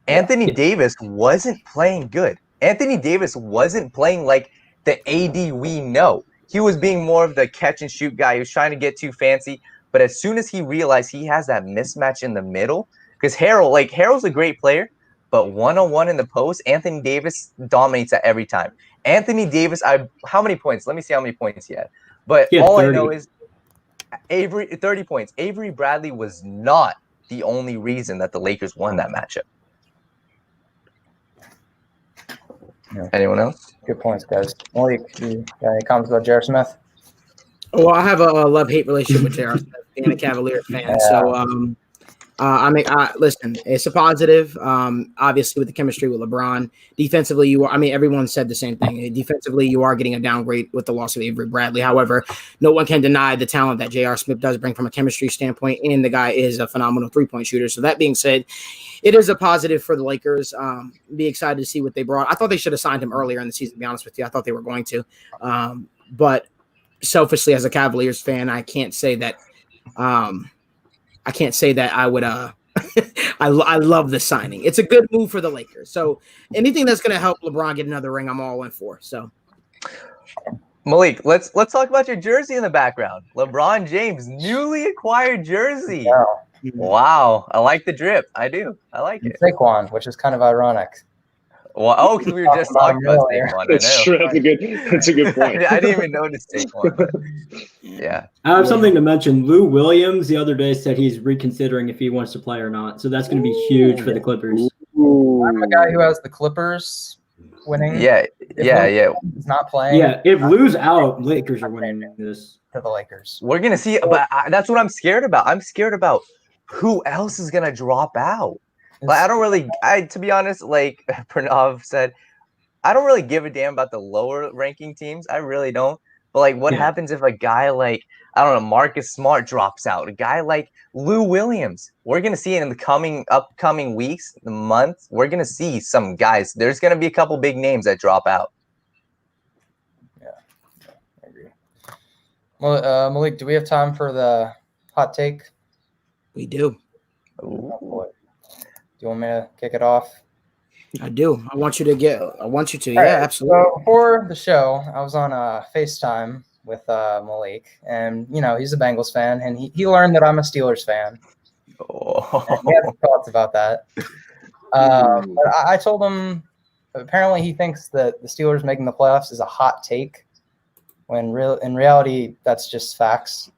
Anthony Davis wasn't playing good. Anthony Davis wasn't playing like the AD we know. He was being more of the catch and shoot guy. He was trying to get too fancy. But as soon as he realized he has that mismatch in the middle, because Harrell's a great player, but one-on-one in the post, Anthony Davis dominates that every time. Anthony Davis, how many points? Let me see how many points he had. But all 30. I know is 30 points. Avery Bradley was not the only reason that the Lakers won that matchup. Yeah. Anyone else? Good points, guys. Malik, you got any comments about J.R. Smith? Well, I have a love-hate relationship with J.R. Smith, being a Cavaliers fan. Yeah. So, listen, it's a positive. Obviously, with the chemistry with LeBron, defensively, everyone said the same thing. Defensively, you are getting a downgrade with the loss of Avery Bradley. However, no one can deny the talent that J.R. Smith does bring from a chemistry standpoint, and the guy is a phenomenal three-point shooter. So that being said, it is a positive for the Lakers. Be excited to see what they brought. I thought they should have signed him earlier in the season, to be honest with you. I thought they were going to. But selfishly, as a Cavaliers fan, I can't say that I would I love the signing. It's a good move for the Lakers. So anything that's going to help LeBron get another ring, I'm all in for. So Malik, let's talk about your jersey in the background. LeBron James, newly acquired jersey. Yeah. Wow. I like the drip. I do. I like it. Saquon, which is kind of ironic. Well, because we were just talking about Saquon. That's true. That's a good point. I didn't even notice Saquon. But yeah. I have something to mention. Lou Williams the other day said he's reconsidering if he wants to play or not. So that's going to be huge for the Clippers. I'm a guy who has the Clippers winning. Yeah. He's not playing. Yeah, if Lou's out, Lakers are winning this. To the Lakers. We're going to see. But that's what I'm scared about. I'm scared about who else is going to drop out. But to be honest, like Pranav said, I don't really give a damn about the lower ranking teams. I really don't. But what happens if a guy like, I don't know, Marcus Smart drops out? A guy like Lou Williams. We're going to see it in the upcoming weeks, the month. We're going to see some guys. There's going to be a couple big names that drop out. Yeah, I agree. Well, Malik, do we have time for the hot take? We do. Ooh. Do you want me to kick it off? I do. I want you to. Yeah, right, absolutely. So before the show, I was on FaceTime with Malik, and he's a Bengals fan, and he learned that I'm a Steelers fan. Oh. He had some thoughts about that. But I told him apparently he thinks that the Steelers making the playoffs is a hot take, when in reality that's just facts.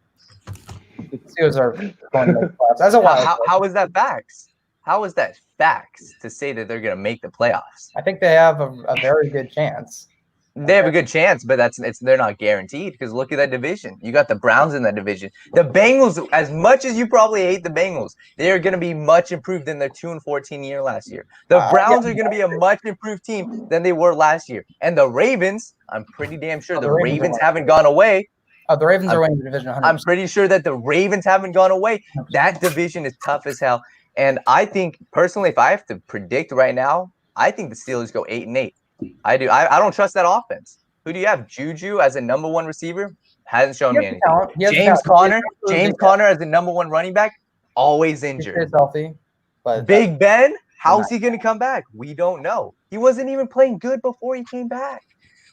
The Steelers are going to make the playoffs. As a how is that facts? How is that facts to say that they're going to make the playoffs? I think they have a very good chance. They have a good chance, but they're not guaranteed, because look at that division. You got the Browns in that division. The Bengals, as much as you probably hate the Bengals, they are going to be much improved than their 2-14 year last year. The Browns are going to be a much improved team than they were last year. And the Ravens, I'm pretty damn sure the Ravens haven't gone away. Oh, the Ravens are winning the division 100%. I'm pretty sure that the Ravens haven't gone away. That division is tough as hell. And I think, personally, if I have to predict right now, I think the Steelers go 8-8. I do. I don't trust that offense. Who do you have? Juju as a number one receiver? Hasn't shown me anything. James Conner as the number one running back? Always injured. He's healthy. But Big Ben? How's he going to come back? We don't know. He wasn't even playing good before he came back.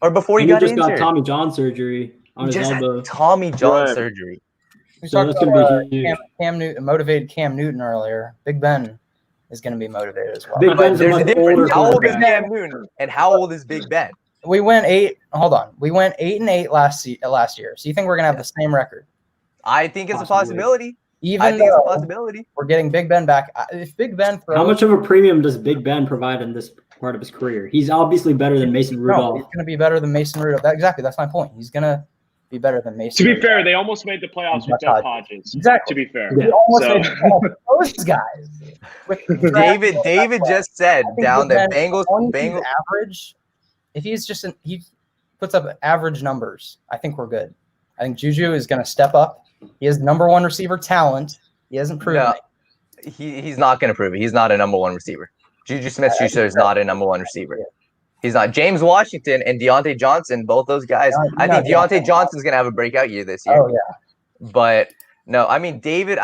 Or before he got injured. He just got Tommy John surgery on his elbow. Tommy John surgery. We talked about Cam Newton, motivated Cam Newton earlier. Big Ben is going to be motivated as well. Big Ben's there's a difference. How old is quarterback. Cam Newton and how old is Big Ben? We went 8-8 last year. So you think we're going to have the same record? I think it's a possibility. Even though we're getting Big Ben back. If Big Ben throws, how much of a premium does Big Ben provide in this part of his career? He's obviously better than Mason Rudolph. He's going to be better than Mason Rudolph. Exactly. That's my point. He's going to be better than Mason. To be fair, they almost made the playoffs with Duck Hodges. Exactly. To be fair, They almost made those guys. David just said down there, Bengals average. If he puts up average numbers, I think we're good. I think Juju is going to step up. He has number one receiver talent. He hasn't proven it. He's not going to prove it. He's not a number one receiver. Juju Smith-Schuster is not a number one receiver. He's not. James Washington and Deontay Johnson, both those guys. I think Deontay Johnson's going to have a breakout year this year. Oh, yeah. But, no, I mean, David,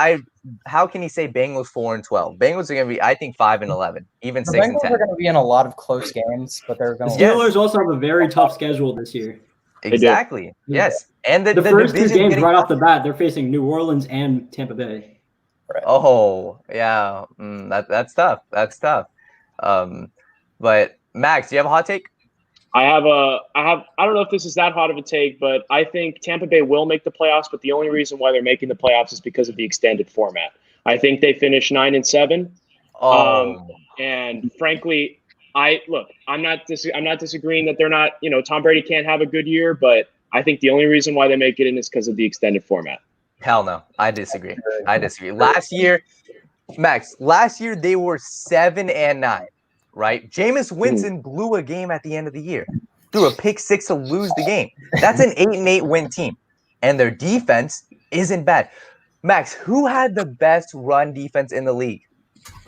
how can he say Bengals 4-12? Bengals are going to be, I think, 5-11, even 6-10. Bengals are going to be in a lot of close games, but they're going to. The Steelers also have a very tough schedule this year. Exactly. Yes. And the first two games right off the bat, they're facing New Orleans and Tampa Bay. Right. Oh, yeah. That's tough. That's tough. But Max, do you have a hot take? I don't know if this is that hot of a take, but I think Tampa Bay will make the playoffs, but the only reason why they're making the playoffs is because of the extended format. I think they finish 9-7. And frankly, I'm not disagreeing that they're not, Tom Brady can't have a good year, but I think the only reason why they make it in is because of the extended format. Hell no. I disagree. Last year, Max, they were 7-9, right? Jameis Winston blew a game at the end of the year, threw a pick six to lose the game. That's an 8-8 win team. And their defense isn't bad. Max, who had the best run defense in the league?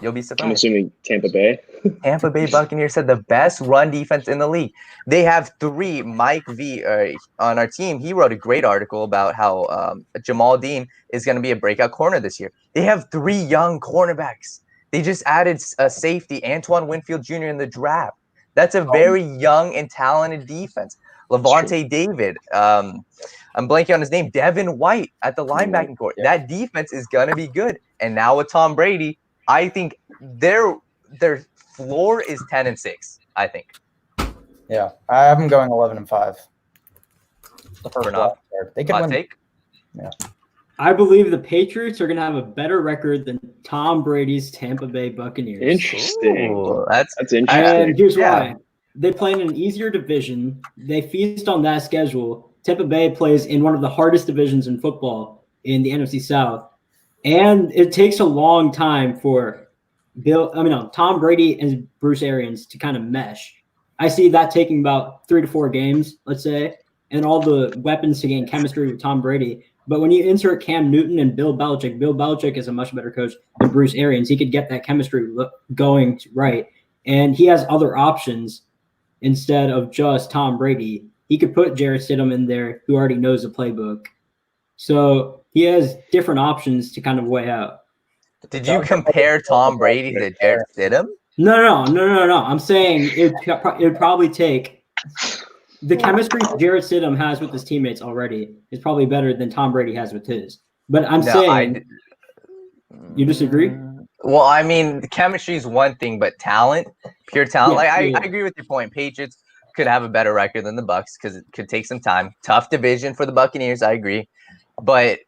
You'll be surprised. I'm assuming Tampa Bay. Tampa Bay Buccaneers said the best run defense in the league. They have three. Mike V on our team, he wrote a great article about how Jamal Dean is going to be a breakout corner this year. They have three young cornerbacks. They just added a safety, Antoine Winfield Jr. in the draft. That's a very young and talented defense. Levante David, I'm blanking on his name, Devin White at the linebacking court. That defense is going to be good. And now with Tom Brady, I think their floor is 10-6. I think. Yeah, I have them going 11-5. The first not they could win. Take. Yeah, I believe the Patriots are going to have a better record than Tom Brady's Tampa Bay Buccaneers. Interesting. Ooh, that's interesting. And here's why: they play in an easier division. They feast on that schedule. Tampa Bay plays in one of the hardest divisions in football in the NFC South. And it takes a long time for Tom Brady and Bruce Arians to kind of mesh. I see that taking about 3 to 4 games, let's say, and all the weapons to gain chemistry with Tom Brady. But when you insert Cam Newton and Bill Belichick is a much better coach than Bruce Arians. He could get that chemistry going right. And he has other options instead of just Tom Brady. He could put Jarrett Stidham in there, who already knows the playbook. So he has different options to kind of weigh out. Did you compare Tom Brady to Jarrett Stidham? No. I'm saying it would probably take the chemistry Jarrett Stidham has with his teammates already is probably better than Tom Brady has with his. But I'm saying you disagree? Well, I mean, chemistry is one thing, but talent, pure talent. I agree with your point. Patriots could have a better record than the Bucs because it could take some time. Tough division for the Buccaneers. I agree. But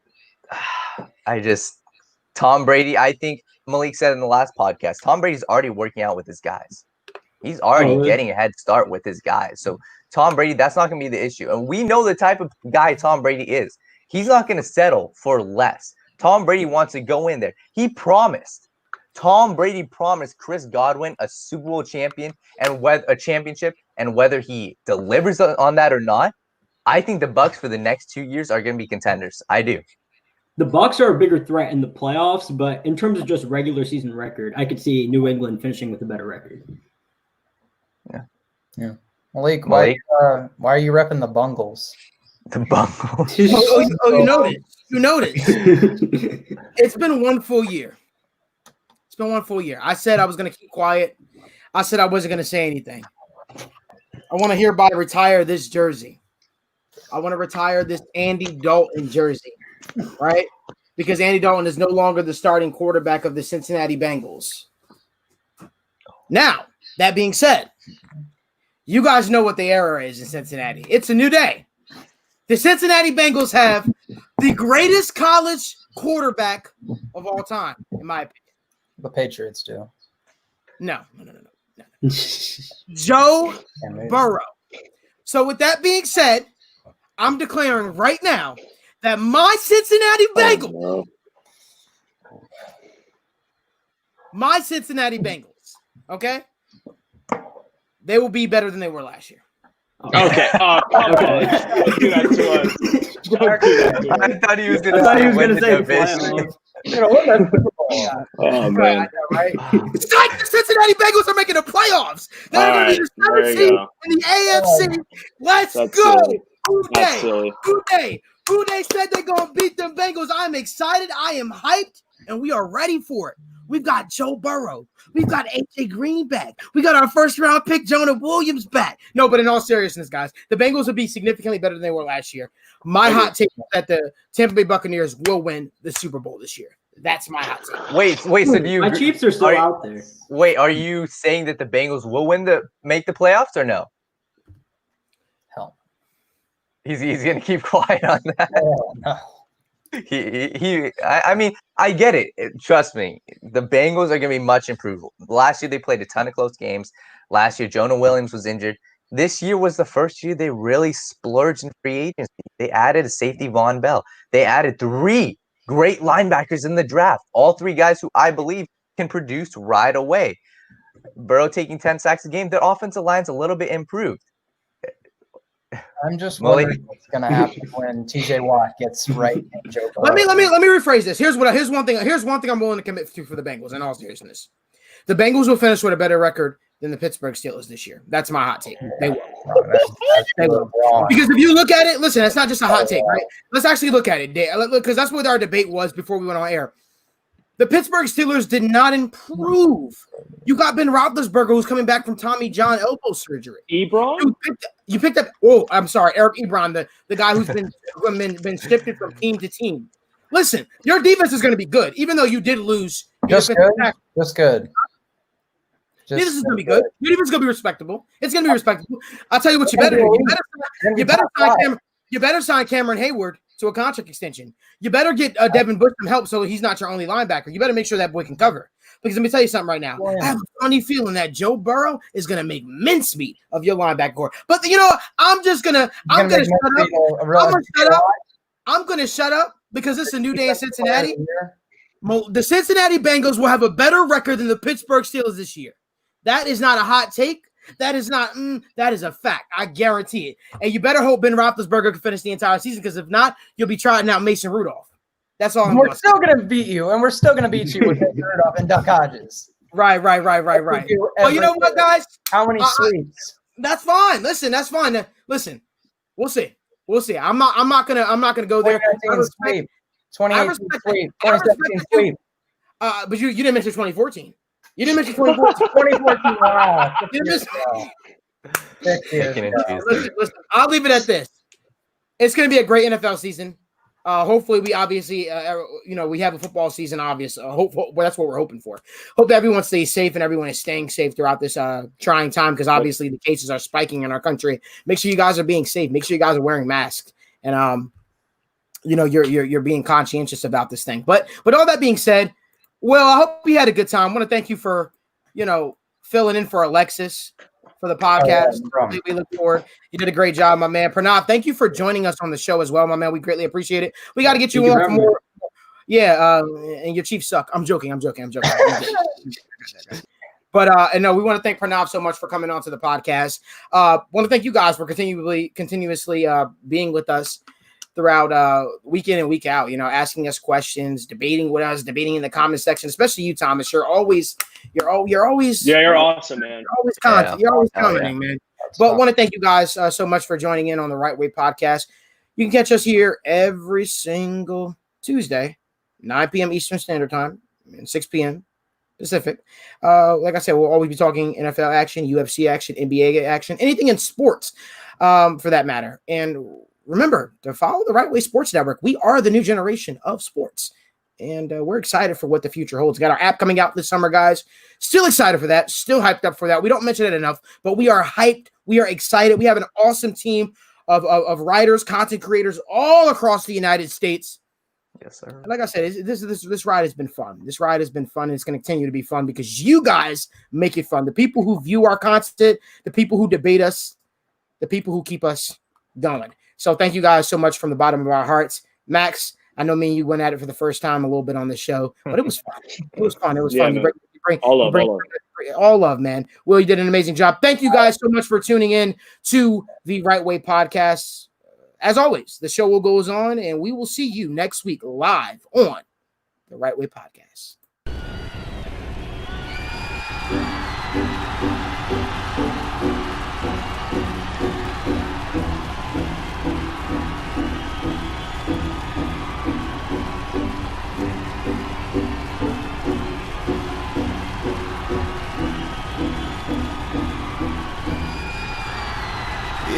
Tom Brady, I think Malik said in the last podcast, Tom Brady's already working out with his guys. He's already getting a head start with his guys. So Tom Brady, that's not going to be the issue. And we know the type of guy Tom Brady is. He's not going to settle for less. Tom Brady wants to go in there. Tom Brady promised Chris Godwin a Super Bowl champion and a championship, and whether he delivers on that or not, I think the Bucks for the next 2 years are going to be contenders. I do. The Bucks are a bigger threat in the playoffs, but in terms of just regular season record, I could see New England finishing with a better record. Yeah. Malik, why are you repping the Bungles? The Bungles. You noticed. You noticed. It's been 1 full year. It's been 1 full year. I said I was going to keep quiet. I said I wasn't going to say anything. I want to hereby retire this jersey. I want to retire this Andy Dalton jersey, right? Because Andy Dalton is no longer the starting quarterback of the Cincinnati Bengals. Now, that being said, you guys know what the era is in Cincinnati. It's a new day. The Cincinnati Bengals have the greatest college quarterback of all time, in my opinion. The Patriots do. No. Joe Burrow. So with that being said, I'm declaring right now that my Cincinnati Bengals, okay, they will be better than they were last year. Okay. Come on. Don't do that to us. Don't do that to us. I thought he was going to say playoffs. Oh, man. Right? It's like the Cincinnati Bengals are making the playoffs. They're going to be the 7th seed in the AFC. Let's go. Who they said they're going to beat them Bengals. I'm excited. I am hyped, and we are ready for it. We've got Joe Burrow. We've got AJ Green back. We got our first-round pick, Jonah Williams, back. No, but in all seriousness, guys, the Bengals will be significantly better than they were last year. My hot take is that the Tampa Bay Buccaneers will win the Super Bowl this year. That's my hot take. Wait. So do you? My Chiefs are still out there. Wait, are you saying that the Bengals will make the playoffs or no? Hell, he's going to keep quiet on that. no. I mean, I get it. Trust me. The Bengals are going to be much improved. Last year, they played a ton of close games. Last year, Jonah Williams was injured. This year was the first year they really splurged in free agency. They added a safety, Von Bell. They added 3 great linebackers in the draft. All 3 guys who I believe can produce right away. Burrow taking 10 sacks a game. Their offensive line's a little bit improved. I'm just wondering what's going to happen when TJ Watt gets right in Joe Burrow. Let me rephrase this. Here's one thing I'm willing to commit to for the Bengals in all seriousness. The Bengals will finish with a better record than the Pittsburgh Steelers this year. That's my hot take. They will. They will. Because if you look at it, listen, that's not just a hot take, right? Let's actually look at it, because that's what our debate was before we went on air. The Pittsburgh Steelers did not improve. You got Ben Roethlisberger, who's coming back from Tommy John elbow surgery. Ebron? You picked up. Oh, I'm sorry, Eric Ebron, the guy who's been shifted from team to team. Listen, your defense is going to be good, even though you did lose. Just good. This is going to be good. Your defense is going to be respectable. It's going to be respectable. I'll tell you what you better do. You better sign Cameron Hayward to a contract extension. You better get Devin Bush some help so he's not your only linebacker. You better make sure that boy can cover. Because let me tell you something right now. I have a funny feeling that Joe Burrow is going to make mincemeat of your linebacker core. But you know, I'm going to shut up because it's a new day in Cincinnati. The Cincinnati Bengals will have a better record than the Pittsburgh Steelers this year. That is not a hot take. That is not. That is a fact. I guarantee it. And you better hope Ben Roethlisberger can finish the entire season, because if not, you'll be trotting out Mason Rudolph. That's all. We're still going to beat you, and we're still going to beat you with Mason Rudolph and Duck Hodges. Right. Well, you know what, guys? How many sweeps? That's fine. Listen, that's fine. Listen, we'll see. I'm not gonna go there. 2018 sweep. 2017 sweep. But you didn't mention 2014. You didn't mention 2014. 2014. Wow. Listen, I'll leave it at this. It's going to be a great NFL season. Hopefully, we obviously, we have a football season. Obviously, that's what we're hoping for. Hope everyone stays safe and everyone is staying safe throughout this trying time, because obviously the cases are spiking in our country. Make sure you guys are being safe. Make sure you guys are wearing masks, and you're being conscientious about this thing. But all that being said, well, I hope you had a good time. I want to thank you for, filling in for Alexis for the podcast. We look forward. You did a great job, my man. Pranav, thank you for joining us on the show as well, my man. We greatly appreciate it. We got to get you on for more. Yeah, and your Chiefs suck. I'm joking. But But and no, we want to thank Pranav so much for coming on to the podcast. Want to thank you guys for continuously being with us throughout week in and week out, asking us questions, debating with us, debating in the comment section, especially you, Thomas. You're always You're awesome, man. You're always commenting, man. But want to thank you guys so much for joining in on the Wrightway podcast. You can catch us here every single Tuesday, 9 p.m. Eastern Standard Time and 6 p.m. Pacific. Like I said, we'll always be talking NFL action, UFC action, NBA action, anything in sports for that matter. And remember to follow the Wrightway Sports Network. We are the new generation of sports. And we're excited for what the future holds. Got our app coming out this summer, guys. Still excited for that. Still hyped up for that. We don't mention it enough, but we are hyped. We are excited. We have an awesome team of writers, content creators all across the United States. Yes, sir. Like I said, this ride has been fun. This ride has been fun, and it's going to continue to be fun because you guys make it fun. The people who view our content, the people who debate us, the people who keep us going. So thank you guys so much from the bottom of our hearts. Max, I know me and you went at it for the first time a little bit on the show, but it was fun. It was fun. It was fun. Man. All love, man. Will, you did an amazing job. Thank you guys so much for tuning in to the Wrightway podcast. As always, the show will goes on, and we will see you next week live on the Wrightway podcast.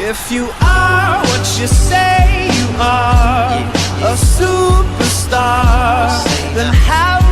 If you are what you say you are, a superstar, then have